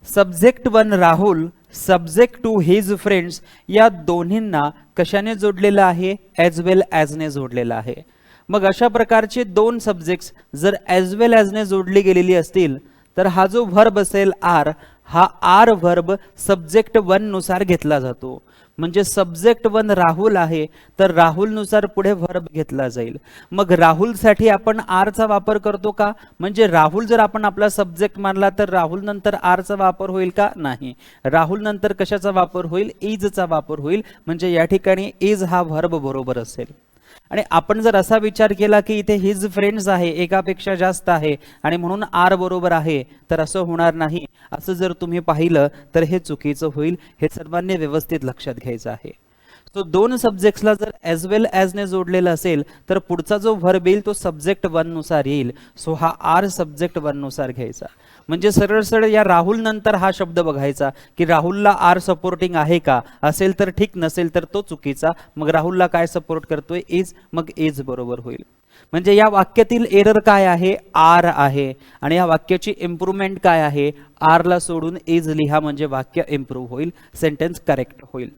subject one Rahul, subject 2 his friends, या दोन्हींना कशाने जोडलेलं आहे? ॲज वेल ॲज ने जोडलेलं आहे. मग अशा प्रकारचे दोन सब्जेक्ट्स जर ॲज वेल ॲज ने जोडली गेलेली असतील तर हा जो व्हर्ब असेल आर, हा आर व्हर्ब सब्जेक्ट वन नुसार घेतला जातो. म्हणजे सब्जेक्ट वन राहुल आहे तर राहुल नुसार पुढे व्हर्ब घेतला जाईल. मग राहुल साठी आपण आरचा वापर करतो का? म्हणजे राहुल जर आपण आपला सब्जेक्ट मानला तर राहुल नंतर आरचा वापर होईल का? नाही. राहुल नंतर कशाचा वापर होईल? इजचा वापर होईल. म्हणजे या ठिकाणी इज हा व्हर्ब बरोबर असेल. आणि आपण जर असा विचार केला की इथे हिज फ्रेंड्स आहे, एकापेक्षा जास्त आहे आणि म्हणून आर बरोबर आहे, तर असं होणार नाही. असं जर तुम्ही पाहिलं तर हे चुकीचं होईल. हे सर्वांनी व्यवस्थित लक्षात घ्यायचं आहे. सो दोन सब्जेक्ट्सला जर ॲज वेल ॲज ने जोडलेलं असेल तर पुढचा जो व्हर्ब येईल तो सब्जेक्ट वन नुसार येईल. सो हा आर सब्जेक्ट वन नुसार घ्यायचा. म्हणजे सरळ सरळ या राहुल नंतर हा शब्द बघायचा की राहुलला आर सपोर्टिंग आहे का? असेल तर ठीक, नसेल तर तो चुकीचा. मग राहुलला काय सपोर्ट करतोय? इज. मग इज बरोबर होईल. म्हणजे या वाक्यातील एरर काय आहे? आर आहे. आणि या वाक्याची इम्प्रूव्हमेंट काय आहे? आरला सोडून इज लिहा, म्हणजे वाक्य इम्प्रूव्ह होईल, सेंटेन्स करेक्ट होईल.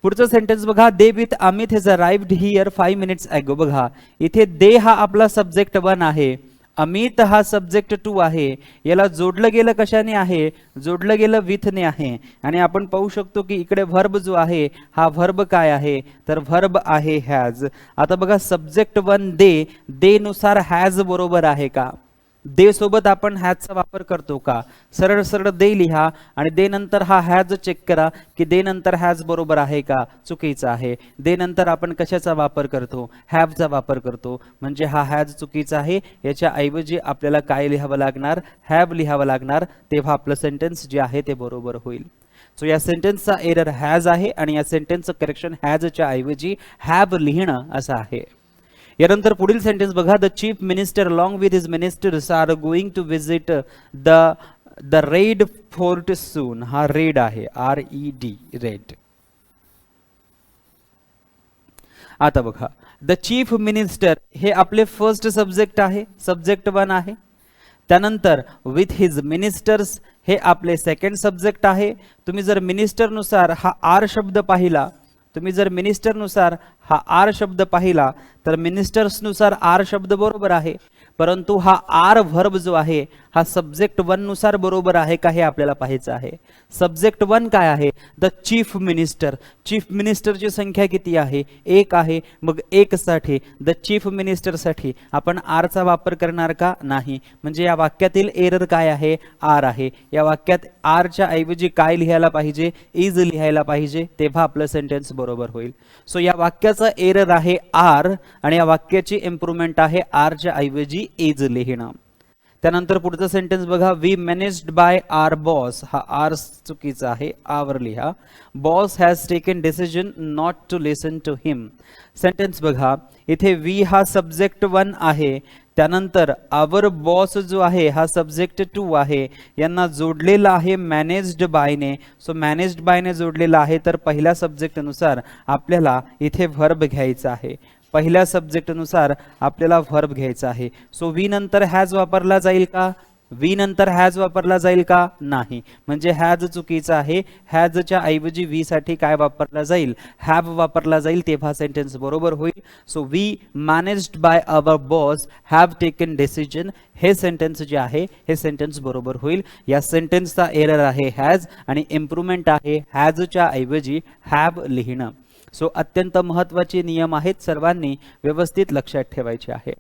पुढचं सेंटेन्स बघा, they with Amit has arrived here 5 minutes अगो. बघा इथे दे हा आपला सब्जेक्ट वन आहे, अमित हा सब्जेक्ट 2 आहे. याला जोडलं गेलं कशाने आहे? जोडलं गेलं विथने आहे. आणि आपण पाहू शकतो की इकडे व्हर्ब जो आहे हा व्हर्ब काय आहे? तर व्हर्ब आहे हॅज. आता बघा सब्जेक्ट वन दे नुसार हॅज बरोबर आहे का? दे सोबत आपण हॅजचा वापर करतो का? सरळ सरळ दे लिहा आणि दे नंतर हा हॅज चेक करा की दे नंतर हॅज बरोबर आहे का? चुकीचं आहे. दे नंतर आपण कशाचा वापर करतो? हॅवचा वापर करतो. म्हणजे हा हॅज चुकीचा आहे. याच्या ऐवजी आपल्याला काय लिहावं लागणार? हॅव लिहावं लागणार. तेव्हा आपलं सेंटेन्स जे आहे ते बरोबर होईल. सो या सेंटेन्सचा एरर हॅज आहे आणि या सेंटेन्सचं करेक्शन हॅजच्या ऐवजी हॅव लिहिणं असं आहे. यानंतर पुढील सेंटेन्स बघा, the chief minister along with his ministers are going to visit the Red Fort soon. हा रेड आहे, RED रेड. आता बघा द चीफ मिनिस्टर हे आपले फर्स्ट सब्जेक्ट आहे, सब्जेक्ट वन आहे. त्यानंतर विथ हिज मिनिस्टर्स हे आपले सेकंड सब्जेक्ट आहे. तुम्ही जर मिनिस्टर नुसार हा आर शब्द पाहिला, तुम्ही जर मिनिस्टर नुसार हा आर शब्द पाहिला तर मिनिस्टर्स नुसार आर शब्द बरोबर आहे, परंतु हा आर व्हर्ब जो आहे हा सब्जेक्ट वन नुसार बरोबर आहे का हे आपल्याला पाहायचं आहे. सब्जेक्ट वन काय आहे? The chief minister. चीफ मिनिस्टरची संख्या किती आहे? एक आहे. मग एक साठी द चीफ मिनिस्टर साठी आपण आरचा वापर करणार का? नाही. म्हणजे या वाक्यातील एरर काय आहे? आर आहे. या वाक्यात आरच्या ऐवजी काय लिहायला पाहिजे? इज लिहायला पाहिजे, तेव्हा आपलं सेंटेन्स बरोबर होईल. सो या वाक्याचा एरर आहे आर आणि या वाक्याची इम्प्रूव्हमेंट आहे आरच्या ऐवजी इज लिहिणं. त्यानंतर पुढचं सेंटेन्स बघा, we managed by are boss. हा आर चुकीचा आहे, आवर लिहा. Boss has taken decision not to listen to him. Sentence बघा, इथे वी हा सब्जेक्ट वन आहे, त्यानंतर आवर बॉस जो आहे हा सब्जेक्ट टू आहे, यांना जोडलेला आहे मॅनेज्ड बायने. सो मॅनेज्ड बायने जोडलेला आहे, तर पहिल्या सब्जेक्टनुसार आपल्याला इथे व्हर्ब घ्यायचा आहे. पहिल्या सब्जेक्ट नुसार आपल्याला व्हर्ब घ्यायचा आहे. सो वी नंतर हॅज वापरला जाईल का? वी नंतर हॅज वापरला जाईल का? नाही. म्हणजे हॅज चुकीचा आहे. हॅजच्या ऐवजी वी साठी काय वापरला जाईल? हॅव वापरला जाईल, तेव्हा सेंटेन्स बरोबर होईल. So we managed by our boss have taken decision. हे सेंटेन्स जे आहे हे सेंटेन्स बरोबर होईल. या सेंटेन्सचा एरर आहे हॅज आणि इम्प्रूव्हमेंट आहे हॅजच्या ऐवजी हॅव लिहिणं. सो अत्यंत महत्त्वाचे नियम आहेत, सर्वांनी व्यवस्थित लक्षात ठेवायचे आहे.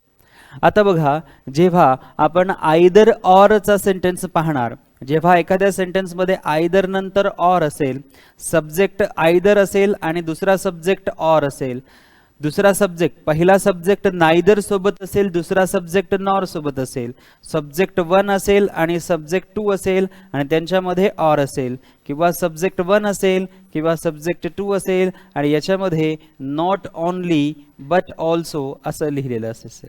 आता बघा, जेव्हा आपण आयदर ऑरचा सेंटेन्स पाहणार, जेव्हा एखाद्या सेंटेन्समध्ये आयदर नंतर ऑर असेल, सब्जेक्ट आयदर असेल आणि दुसरा सब्जेक्ट ऑर असेल, दुसरा सब्जेक्ट पहिला सब्जेक्ट नायदर सोबत असेल, दुसरा सब्जेक्ट नॉर सोबत असेल, सब्जेक्ट वन असेल आणि सब्जेक्ट टू असेल आणि त्यांच्यामध्ये ऑर असेल, किंवा सब्जेक्ट वन असेल किंवा सब्जेक्ट टू असेल आणि याच्यामध्ये नॉट ओनली बट ऑल्सो असं लिहिलेलं असेल.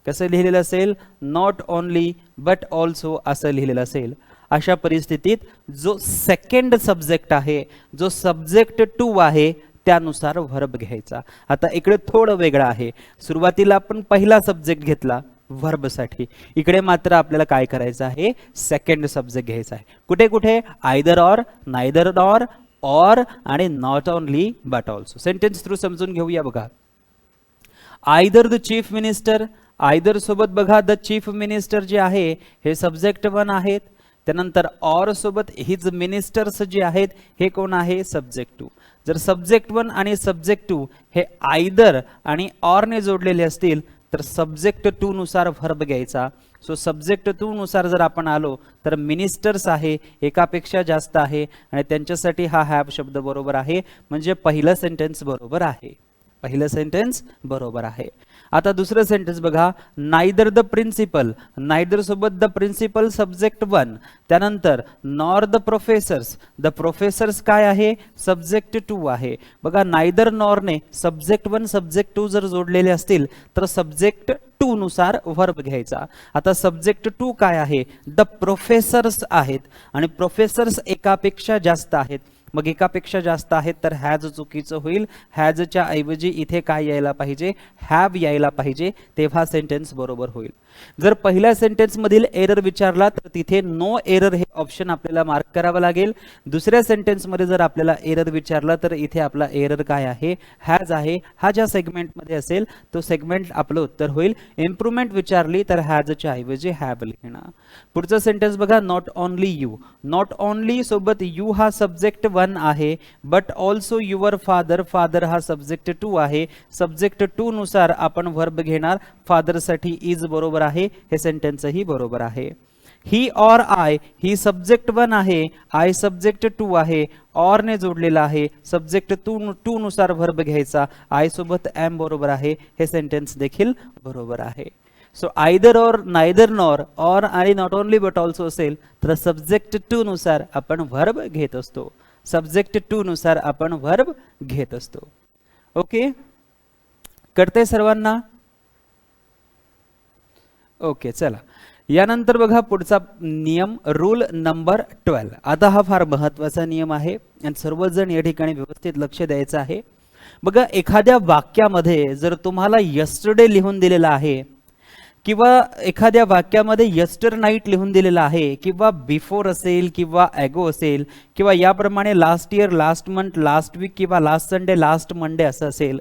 कसं लिहिलेलं असेल? नॉट ओनली बट ऑल्सो असं लिहिलेलं असेल. अशा परिस्थितीत जो सेकंड सब्जेक्ट आहे, जो सब्जेक्ट टू आहे, त्यानुसार व्हर्ब घ्यायचा. आता इकडे थोडं वेगळं आहे. सुरुवातीला आपण पहिला सब्जेक्ट घेतला व्हर्ब साठी, इकडे मात्र आपल्याला काय करायचं आहे? सेकंड सब्जेक्ट घ्यायचा आहे. कुठे कुठे? Either or, neither nor, or आणि not only but also. Sentence through समजून घेऊया. बघा, either the chief minister. Either सोबत बघा द चीफ मिनिस्टर जे आहे हे सब्जेक्ट वन आहेत, त्यानंतर ऑर सोबत हिज मिनिस्टर्स जे आहेत हे कोण आहे? Subject two. जर सब्जेक्ट वन आणि सब्जेक्ट टू हे आयदर आणि ऑरने जोडलेले असतील तर सब्जेक्ट टू नुसार व्हर्ब घ्यायचा. सो सब्जेक्ट टू नुसार जर आपण आलो तर मिनिस्टर्स आहे, एकापेक्षा जास्त आहे आणि त्यांच्यासाठी हा हॅव शब्द बरोबर आहे. म्हणजे पहिलं सेंटेन्स बरोबर आहे. पहिलं सेंटेन्स बरोबर आहे. आता दुसरं सेंटेन्स बघा, नायदर द प्रिन्सिपल. नायदर सोबत द प्रिन्सिपल सब्जेक्ट वन, त्यानंतर nor the professors. The professors काय आहे? सब्जेक्ट टू आहे. बघा, नायदर नॉरने सब्जेक्ट वन सब्जेक्ट टू जर जोडलेले असतील तर सब्जेक्ट टू नुसार व्हर्ब घ्यायचा. आता सब्जेक्ट टू काय आहे? द प्रोफेसर्स आहेत आणि प्रोफेसर्स एकापेक्षा जास्त आहेत. मग एकापेक्षा जास्त आहेत तर हॅज चुकीचं होईल. हॅजच्या ऐवजी इथे काय यायला पाहिजे? हॅव यायला पाहिजे, तेव्हा सेंटेन्स बरोबर होईल. जर पहिल्या सेंटेन्स मधील एरर विचारला तर तिथे नो एरर हे ऑप्शन आपल्याला मार्क करावं लागेल. दुसऱ्या सेंटेन्स मध्ये जर आपल्याला एरर विचारला तर इथे आपला एरर काय आहे? हॅज आहे. हा ज्या सेगमेंट मध्ये असेल तो सेगमेंट आपलं उत्तर होईल. इम्प्रूव्हमेंट विचारली तर हॅजच्या ऐवजी हॅव लिहिणं. पुढचं सेंटेन्स बघा, not only you. Not only सोबत यू हा सब्जेक्ट वन आहे, but also your father. Father हा सब्जेक्ट टू आहे. सब्जेक्ट टू नुसार आपण व्हर्ब घेणार. फादर साठी इज बरोबर आहे, हे सेंटेन्स ही बरोबर आहे. He or I, he subject one आहे, आय सब्जेक्ट टू आहे, ऑर ने जोडलेला आहे. सब्जेक्ट टू नुसार व्हर्ब घ्यायचा. आय सोबत एम बरोबर आहे, हे सेंटेन्स देखील बरोबर आहे. So either or, neither nor, or आणि नॉट ओनली बट ऑल्सो असेल तर सब्जेक्ट टू नुसार आपण व्हर्ब घेत असतो. सब्जेक्ट टू नुसार आपण व्हर्ब घेत असतो. ओके, कळतंय सर्वांना? ओके, चला यानंतर बघा पुढचा नियम, रूल नंबर 12. आता हा फार महत्वाचा नियम आहे आणि सर्वजण या ठिकाणी व्यवस्थित लक्ष द्यायचं आहे. बघा, एखाद्या वाक्यामध्ये जर तुम्हाला यस्टरडे लिहून दिलेला आहे किंवा एखाद्या वाक्यामध्ये यस्टर नाईट लिहून दिलेलं आहे किंवा बिफोर असेल किंवा ॲगो असेल किंवा याप्रमाणे last year, last month, last week किंवा लास्ट संडे, लास्ट मंडे असं असेल,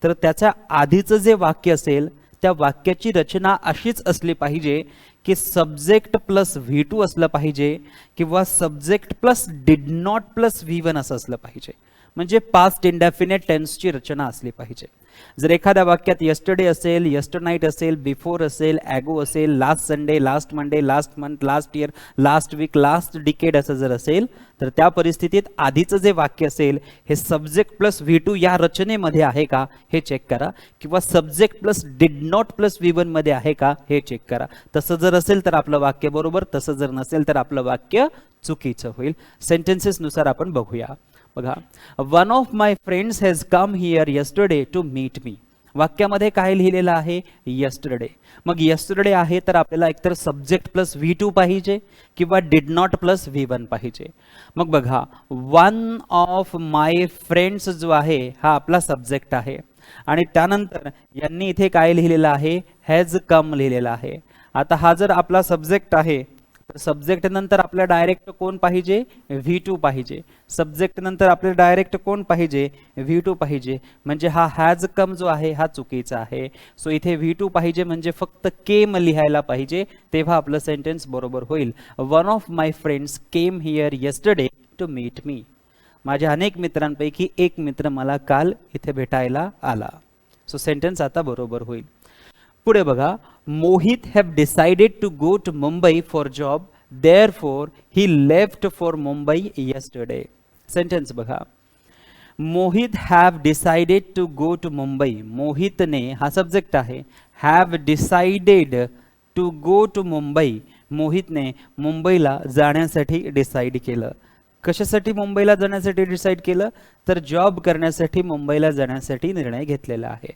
तर त्याच्या आधीचं जे वाक्य असेल त्या वाक्याची रचना अशीच असली पाहिजे की सब्जेक्ट प्लस V2 असलं पाहिजे किंवा subject plus did not plus V1 असं असलं पाहिजे, म्हणजे पास्ट इंडेफिनेट टेन्सची रचना असली पाहिजे. जर एखाद्या वाक्यात यस्टरडे असेल, यस्टर नाईट असेल, बिफोर असेल, ॲगो असेल, last Sunday, last Monday, last month, last year, last week, last decade असं जर असेल, तर त्या परिस्थितीत आधीचं जे वाक्य असेल हे सब्जेक्ट प्लस V2 या रचनेमध्ये आहे का हे चेक करा, किंवा subject plus did not plus V1 मध्ये आहे का हे चेक करा. तसं जर असेल तर आपलं वाक्य बरोबर, तसं जर नसेल तर आपलं वाक्य चुकीचं होईल. सेंटेन्सेसनुसार आपण बघूया. बघा, one of my friends has come here yesterday to meet me. वाक्यामध्ये काय लिहिलेलं आहे? यस्टरडे. मग यस्टरडे आहे तर आपल्याला एकतर सब्जेक्ट प्लस V2 पाहिजे किंवा डिड नॉट प्लस V1 पाहिजे. मग बघा, वन ऑफ माय फ्रेंड्स जो आहे हा आपला सब्जेक्ट आहे आणि त्यानंतर यांनी इथे काय लिहिलेलं आहे? हॅज कम लिहिलेलं आहे. आता हा जर आपला सब्जेक्ट आहे, सब्जेक्ट नंतर आपल्याला डायरेक्ट कोण पाहिजे? V2 पाहिजे. सब्जेक्ट नंतर आपल्याला डायरेक्ट कोण पाहिजे? V2 पाहिजे. म्हणजे हा हॅज कम जो आहे हा चुकीचा आहे. सो इथे V2 पाहिजे म्हणजे फक्त केम लिहायला पाहिजे, तेव्हा आपलं सेंटेन्स बरोबर होईल. One of my friends came here yesterday to meet me. माझ्या अनेक मित्रांपैकी एक मित्र मला काल इथे भेटायला आला. सो सेंटेन्स आता बरोबर होईल. पुढे बघा, Mohit have decided to go to Mumbai for job, therefore he left for Mumbai yesterday. Sentence बघा, Mohit have decided to go to Mumbai. मोहितने, हा सब्जेक्ट आहे, have decided to go to Mumbai. मोहितने मुंबईला जाण्यासाठी डिसाईड केलं. कशासाठी मुंबईला जाण्यासाठी डिसाईड केलं? तर जॉब करण्यासाठी मुंबईला जाण्यासाठी निर्णय घेतलेला आहे.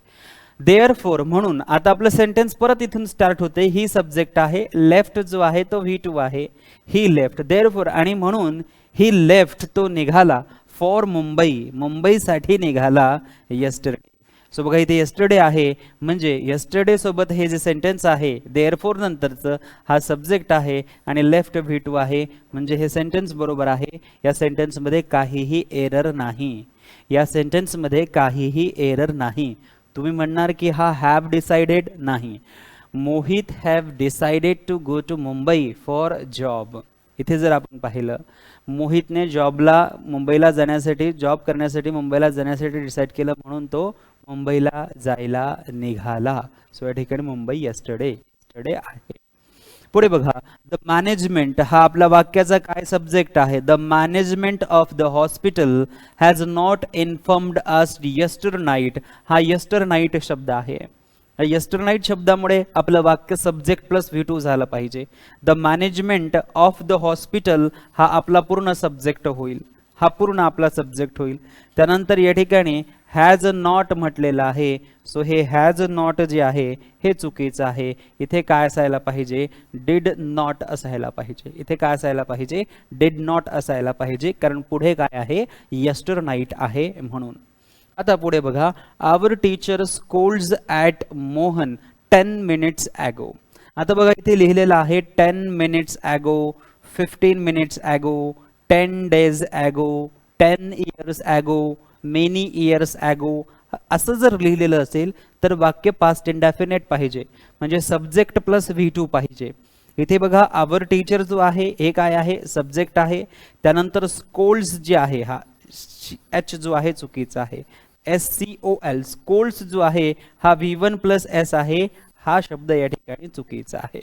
देअरफॉर म्हणून आता आपलं सेंटेन्स परत इथून स्टार्ट होते. ही सब्जेक्ट आहे, लेफ्ट जो आहे तो V2 आहे, ही लेफ्ट. देअरफॉर आणि म्हणून ही लेफ्ट तो निघाला, फॉर मुंबई, मुंबईसाठी निघाला यस्टरडे. सो बघा इथे यस्टरडे आहे म्हणजे यस्टरडे सोबत हे जे सेंटेन्स आहे देअरफॉर नंतरचं हा सब्जेक्ट आहे आणि लेफ्ट V2 आहे, म्हणजे हे सेंटेन्स बरोबर आहे. या सेंटेन्समध्ये काहीही एरर नाही. या सेंटेन्समध्ये काहीही एरर नाही. तुम्ही म्हणणार की हा हॅव डिसाइडेड नाही. Mohit have decided to go to Mumbai for job. इथे जर आपण पाहिलं, मोहितने जॉबला मुंबईला जाण्यासाठी, जॉब करण्यासाठी मुंबईला जाण्यासाठी डिसाईड केलं म्हणून तो मुंबईला जायला निघाला. सो या ठिकाणी मुंबई यस्टरडे आहे. पुढे बघा, द मॅनेजमेंट, हा आपला वाक्याचा काय सब्जेक्ट आहे? The management of the hospital has not informed us यस्टर night. हा यस्टर नाईट शब्द आहे. यस्टर नाईट शब्दामुळे आपलं वाक्य सब्जेक्ट प्लस V2 झालं पाहिजे. The management of the hospital हा आपला पूर्ण सब्जेक्ट होईल, हा पूर्ण आपला सब्जेक्ट होईल. त्यानंतर या ठिकाणी हॅज नॉट म्हटलेलं आहे. सो हे हॅज नॉट जे आहे हे चुकीचं आहे. इथे काय असायला पाहिजे? डिड नॉट असायला पाहिजे. इथे काय असायला पाहिजे? डिड नॉट असायला पाहिजे, कारण पुढे काय आहे? यस्टर नाईट आहे म्हणून. आता पुढे बघा, our teacher scolds at Mohan 10 minutes ago. आता बघा इथे लिहिलेलं आहे 10 minutes ago, 15 minutes ago, 10 days ago, 10 years ago, many years ago. असं जर लिहिलेलं असेल तर वाक्य पास्ट इंडेफिनेट पाहिजे, म्हणजे सब्जेक्ट प्लस V2 पाहिजे. इथे बघा, आवर टीचर जो आहे हे काय आहे? सब्जेक्ट आहे. त्यानंतर स्कोल्ड्स जे आहे हा H जो आहे चुकीचा आहे. SCOL, स्कोल्ड्स जो आहे हा V1 प्लस S आहे. हा शब्द या ठिकाणी चुकीचा आहे.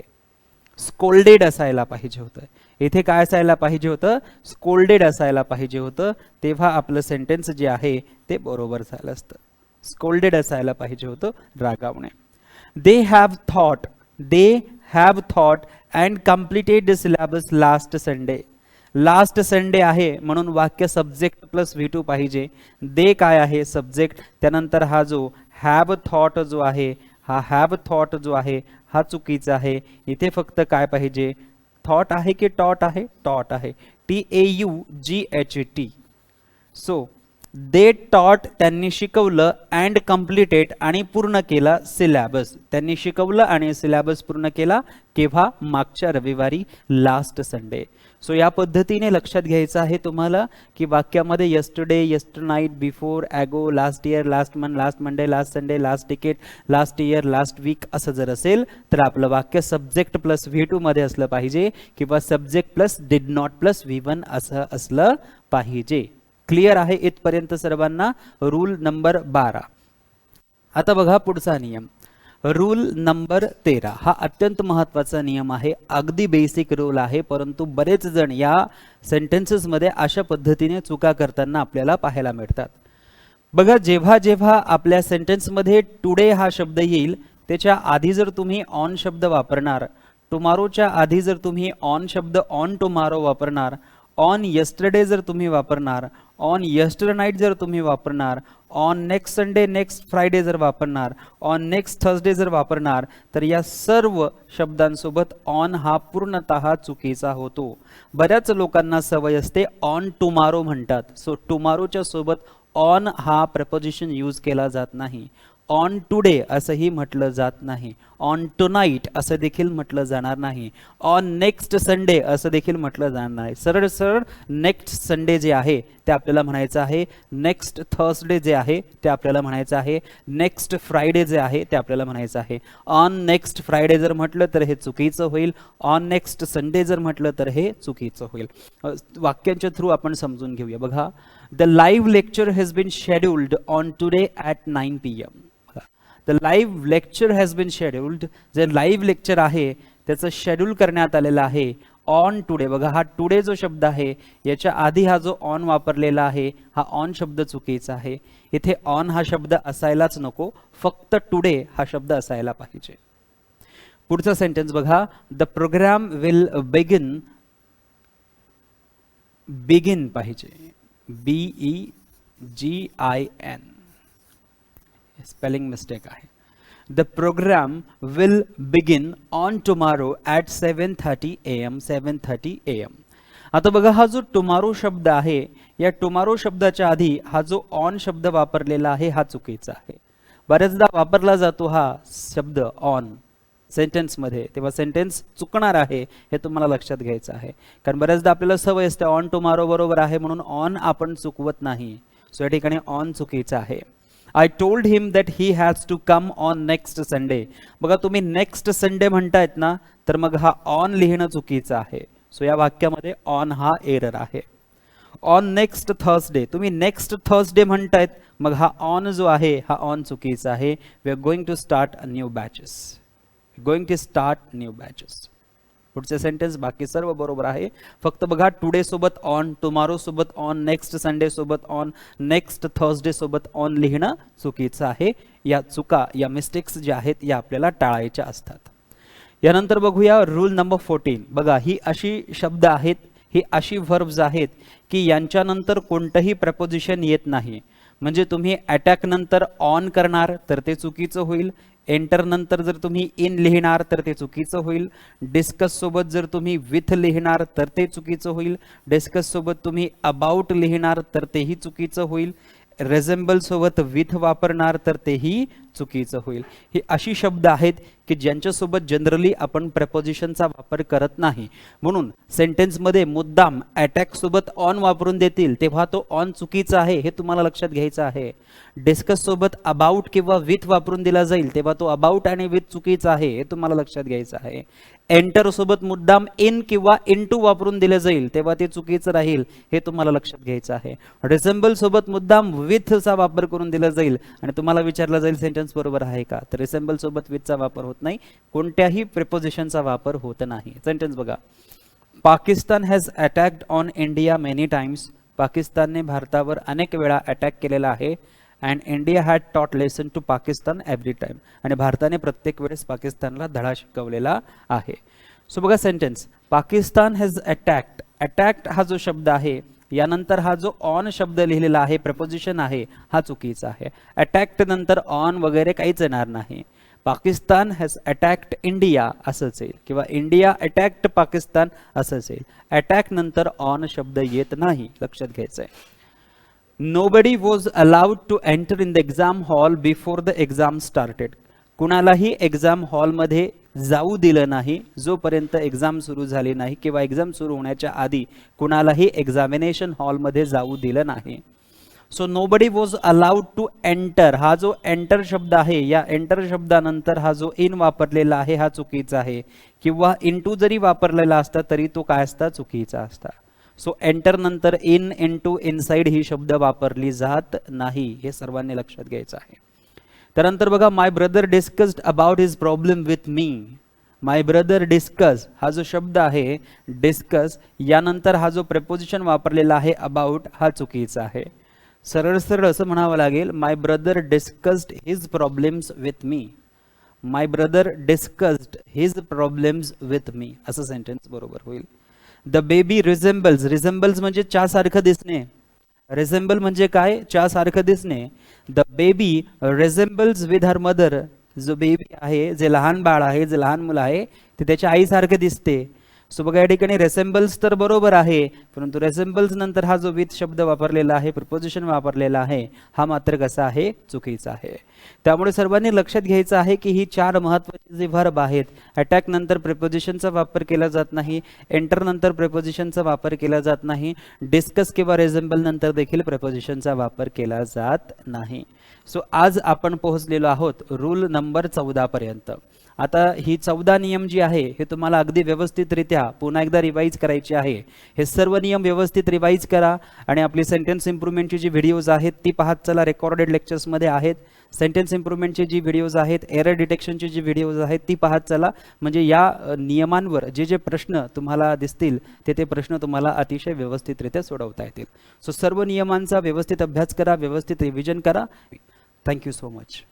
स्कोल्डेड असायला पाहिजे होतं. इथे काय असायला पाहिजे होतं? स्कोल्डेड असायला पाहिजे होतं, तेव्हा आपलं सेंटेन्स जे आहे ते बरोबर झालं असतं. स्कोल्डेड असायला पाहिजे होतं, रागावणे. They have thought and completed the syllabus last Sunday. Last Sunday आहे म्हणून वाक्य सब्जेक्ट प्लस V2 पाहिजे. दे काय आहे? सब्जेक्ट. त्यानंतर हा जो हॅव थॉट जो आहे, हा हॅव थॉट जो आहे हा चुकीचा आहे. इथे फक्त काय पाहिजे? थॉट आहे की टॉट आहे? टॉट आहे. TAUGHT. सो दे टॉट त्यांनी शिकवलं अँड कम्प्लिटेड आणि पूर्ण केला सिलॅबस. त्यांनी शिकवलं आणि सिलॅबस पूर्ण केला केव्हा? मागच्या रविवारी, लास्ट संडे. सो या पद्धतीने लक्षात घ्यायचं आहे तुम्हाला की वाक्यामध्ये yesterday, yester night, before, ago, last year, last month, last Monday, last Sunday, last decade, last year, last week असं जर असेल तर आपलं वाक्य सब्जेक्ट प्लस V2 मध्ये असलं पाहिजे किंवा subject plus did not plus V1 असं असलं पाहिजे. क्लिअर आहे इथपर्यंत सर्वांना? Rule number 12. आता बघा पुढचा नियम, रूल नंबर 13. हा अत्यंत महत्त्वाचा नियम आहे, अगदी बेसिक रूल आहे, परंतु बरेच जण या सेंटेन्सेस मध्ये अशा पद्धतीने चुका करताना आपल्याला पाहायला मिळतात. बघा, जेव्हा जेव्हा आपल्या सेंटेन्स मध्ये टुडे हा शब्द येईल त्याच्या आधी जर तुम्ही ऑन शब्द वापरणार, टुमारोच्या आधी जर तुम्ही ऑन शब्द ऑन टुमारो वापरणार, ऑन यस्टरडे जर तुम्ही वापरणार, ऑन यस्टर नाईट जर तुम्ही वापरणार, on next Sunday, next Friday जर वापरणार, ऑन नेक्स्ट थर्सडे जर वापरणार, तर या सर्व शब्दांसोबत ऑन हा पूर्णतः चुकीचा होतो. बऱ्याच लोकांना सवय असते ऑन टुमारो म्हणतात. सो टुमारोच्या सोबत ऑन हा प्रपोजिशन यूज केला जात नाही. ऑन टुडे असंही म्हटलं जात नाही. ऑन टुनाईट असं देखील म्हटलं जाणार नाही. ऑन नेक्स्ट संडे असं देखील म्हटलं जाणार नाही. सरळ सरळ नेक्स्ट संडे जे आहे ते आपल्याला म्हणायचं आहे, नेक्स्ट थर्सडे जे आहे ते आपल्याला म्हणायचं आहे, नेक्स्ट फ्रायडे जे आहे ते आपल्याला म्हणायचं आहे. ऑन नेक्स्ट फ्रायडे जर म्हटलं तर हे चुकीचं होईल. ऑन नेक्स्ट संडे जर म्हटलं तर हे चुकीचं होईल. वाक्यांच्या थ्रू आपण समजून घेऊया. बघा, the live lecture has been scheduled on today at 9 PM. The live lecture has been scheduled, जे लाईव्ह लेक्चर आहे त्याचं शेड्यूल करण्यात आलेलं आहे ऑन टुडे. बघा, हा टुडे जो शब्द आहे याच्या आधी हा जो ऑन वापरलेला आहे हा ऑन शब्द चुकीचा आहे. इथे ऑन हा शब्द असायलाच नको, फक्त टुडे हा शब्द असायला पाहिजे. पुढचा सेंटेन्स बघा, the programme will begin, begin पाहिजे, BEGIN, स्पेलिंग मिस्टेक आहे. The programme will begin on tomorrow at 7:30 AM, 7:30 AM. आता बघा, हा जो टुमारो शब्द आहे या टुमारो शब्दाच्या आधी हा जो ऑन शब्द वापरलेला आहे हा चुकीचा आहे. बऱ्याचदा वापरला जातो हा शब्द ऑन सेंटेन्स मध्ये, तेव्हा सेंटेन्स चुकणार आहे हे तुम्हाला लक्षात घ्यायचं आहे. कारण बऱ्याचदा आपल्याला सवय असते ऑन टुमारो बरोबर आहे म्हणून ऑन आपण चुकवत नाही. सो या ठिकाणी ऑन चुकीचा आहे. I told him that he has to come on next Sunday. बघा, तुम्ही नेक्स्ट संडे म्हणतायत ना, तर मग हा ऑन लिहिणं चुकीचं आहे. सो या वाक्यामध्ये ऑन हा एरर आहे. ऑन नेक्स्ट थर्सडे, तुम्ही नेक्स्ट थर्सडे म्हणतायत, मग हा ऑन जो आहे हा ऑन चुकीचा आहे. We are going to start new batches, going to start new batches. पुढचे सेंटेन्स बाकी सर्व बरोबर आहे, फक्त बघा टुडे सोबत ऑन, टुमारो सोबत ऑन, नेक्स्ट संडे सोबत ऑन, नेक्स्ट थर्सडे सोबत ऑन लिहिणं चुकीचं आहे. या चुका, या मिस्टेक्स ज्या आहेत या आपल्याला टाळायच्या असतात. यानंतर बघूया रूल नंबर 14. बघा, ही अशी शब्द आहेत, ही अशी व्हर्ब्स आहेत की यांच्यानंतर कोणतंही प्रपोजिशन येत नाही. म्हणजे तुम्ही अटॅक नंतर ऑन करणार तर ते चुकीचं होईल. एंटर नंतर जर तुम्ही इन लिहिणार तर ते चुकीचं होईल. डिस्कस सोबत जर तुम्ही विथ लिहिणार तर ते चुकीचं होईल. डिस्कस सोबत तुम्ही अबाउट लिहिणार तर तेही चुकीचं होईल. रेझेंबल सोबत विथ वापरणार तर तेही चुकीचं होईल. ही अशी शब्द आहेत की ज्यांच्यासोबत जनरली आपण प्रपोजिशनचा वापर करत नाही. म्हणून सेंटेन्समध्ये मुद्दाम अटॅक सोबत ऑन वापरून देतील तेव्हा तो ऑन चुकीचा आहे हे तुम्हाला लक्षात घ्यायचं आहे. डिस्कस सोबत अबाउट किंवा विथ वापरून दिला जाईल तेव्हा तो अबाउट आणि विथ चुकीचा आहे हे तुम्हाला लक्षात घ्यायचं आहे. एंटर सोबत मुद्दाम इन किंवा इनटू वापरून दिले जाईल तेव्हा ते चुकीचं राहील हे तुम्हाला लक्षात घ्यायचं आहे. रिसेंबल सोबत मुद्दाम विथचा वापर करून दिला जाईल आणि तुम्हाला विचारलं जाईल सेंटेन्स बरोबर आहे का, तर रिसेंबल सोबत विथचा वापर होत नाही, कोणत्याही प्रिपोजिशनचा वापर होत नाही. सेंटेन्स बघा, Pakistan has attacked on India many times. पाकिस्तानने भारतावर अनेक वेळा अटॅक केलेला आहे. And India had taught lesson to Pakistan every time. आणि भारताने प्रत्येक वेळेस पाकिस्तानला धडा शिकवलेला आहे. सो बघा sentence, Pakistan has attacked. Attacked हा जो शब्द आहे यानंतर हा जो ऑन शब्द लिहिलेला आहे प्रपोजिशन आहे हा चुकीचा आहे. अटॅक्ड नंतर ऑन वगैरे काहीच येणार नाही. पाकिस्तान हॅज अटॅक्ड इंडिया असंच येईल किंवा इंडिया अटॅक्ड पाकिस्तान असंच येईल. अटॅक नंतर ऑन शब्द येत नाही, लक्षात घ्यायचं आहे. Nobody was allowed to enter in the exam hall before the exam started. कुणालाही एक्झाम हॉलमध्ये जाऊ दिलं नाही जोपर्यंत एक्झाम सुरू झाली नाही किंवा एक्झाम सुरू होण्याच्या आधी कुणालाही एक्झामिनेशन हॉलमध्ये जाऊ दिलं नाही. So nobody was allowed to enter, हा जो एंटर शब्द आहे या एंटर शब्दानंतर हा जो इन वापरलेला आहे हा चुकीचा आहे, किंवा इनटू जरी वापरलेला असता तरी तो काय असता, चुकीचा असता. सो एंटर नंतर इन, इनटू, इनसाइड ही शब्द वापरली जात नाही, हे सर्वांनी लक्षात घ्यायचं आहे. त्यानंतर बघा, my brother discussed about his problem with me. My brother discuss हा जो शब्द आहे डिस्कस यानंतर हा जो प्रेपोजिशन वापरलेला आहे अबाउट हा चुकीचा आहे. सरळ सरळ असं म्हणावं लागेल, my brother discussed his problems with me. My brother discussed his problems with me असं सेंटेन्स बरोबर होईल. द बेबी रिझेंबल्स, रिझेंबल्स म्हणजे च्या सारखं दिसणे. रिझेंबल म्हणजे काय, च्या सारखं दिसणे. The baby resembles with her mother. जो बेबी आहे, जे लहान बाळ आहे, जे लहान मुलं आहे ते त्याच्या आईसारखं दिसते. सो बघा या ठिकाणी रेसेंबल्स तर बरोबर आहे, परंतु रेसेंबल्स नंतर हा जो विथ शब्द वापरलेला आहे, प्रिपोजिशन वापरलेला आहे, हा मात्र कसा आहे, चुकीचा आहे. त्यामुळे सर्वांनी लक्षात घ्यायचं आहे की ही चार महत्त्वाची जी व्हर्ब आहेत, अटॅक नंतर प्रिपोजिशनचा वापर केला जात नाही, एंटर नंतर प्रिपोजिशनचा वापर केला जात नाही, डिस्कस किंवा रेसेंबल नंतर देखील प्रिपोजिशनचा वापर केला जात नाही. सो आज आपण पोहोचलेलो आहोत रूल नंबर 14 पर्यंत. आता ही 14 नियम जी आहे हे तुम्हाला अगदी व्यवस्थितरित्या पुन्हा एकदा रिवाईज करायची आहे. हे सर्व नियम व्यवस्थित रिवाईज करा आणि आपली सेंटेन्स इम्प्रूव्हमेंटची जी व्हिडिओज आहेत ती पाहत चला. रेकॉर्डेड लेक्चर्समध्ये आहेत. सेंटेन्स इम्प्रूव्हमेंटची जी व्हिडिओज आहेत, एरर डिटेक्शनची जी व्हिडिओज आहेत ती पाहत चला. म्हणजे या नियमांवर जे जे प्रश्न तुम्हाला दिसतील ते प्रश्न तुम्हाला अतिशय व्यवस्थितरित्या सोडवता येतील. सो सर्व नियमांचा व्यवस्थित अभ्यास करा, व्यवस्थित रिव्हिजन करा. Thank you so much.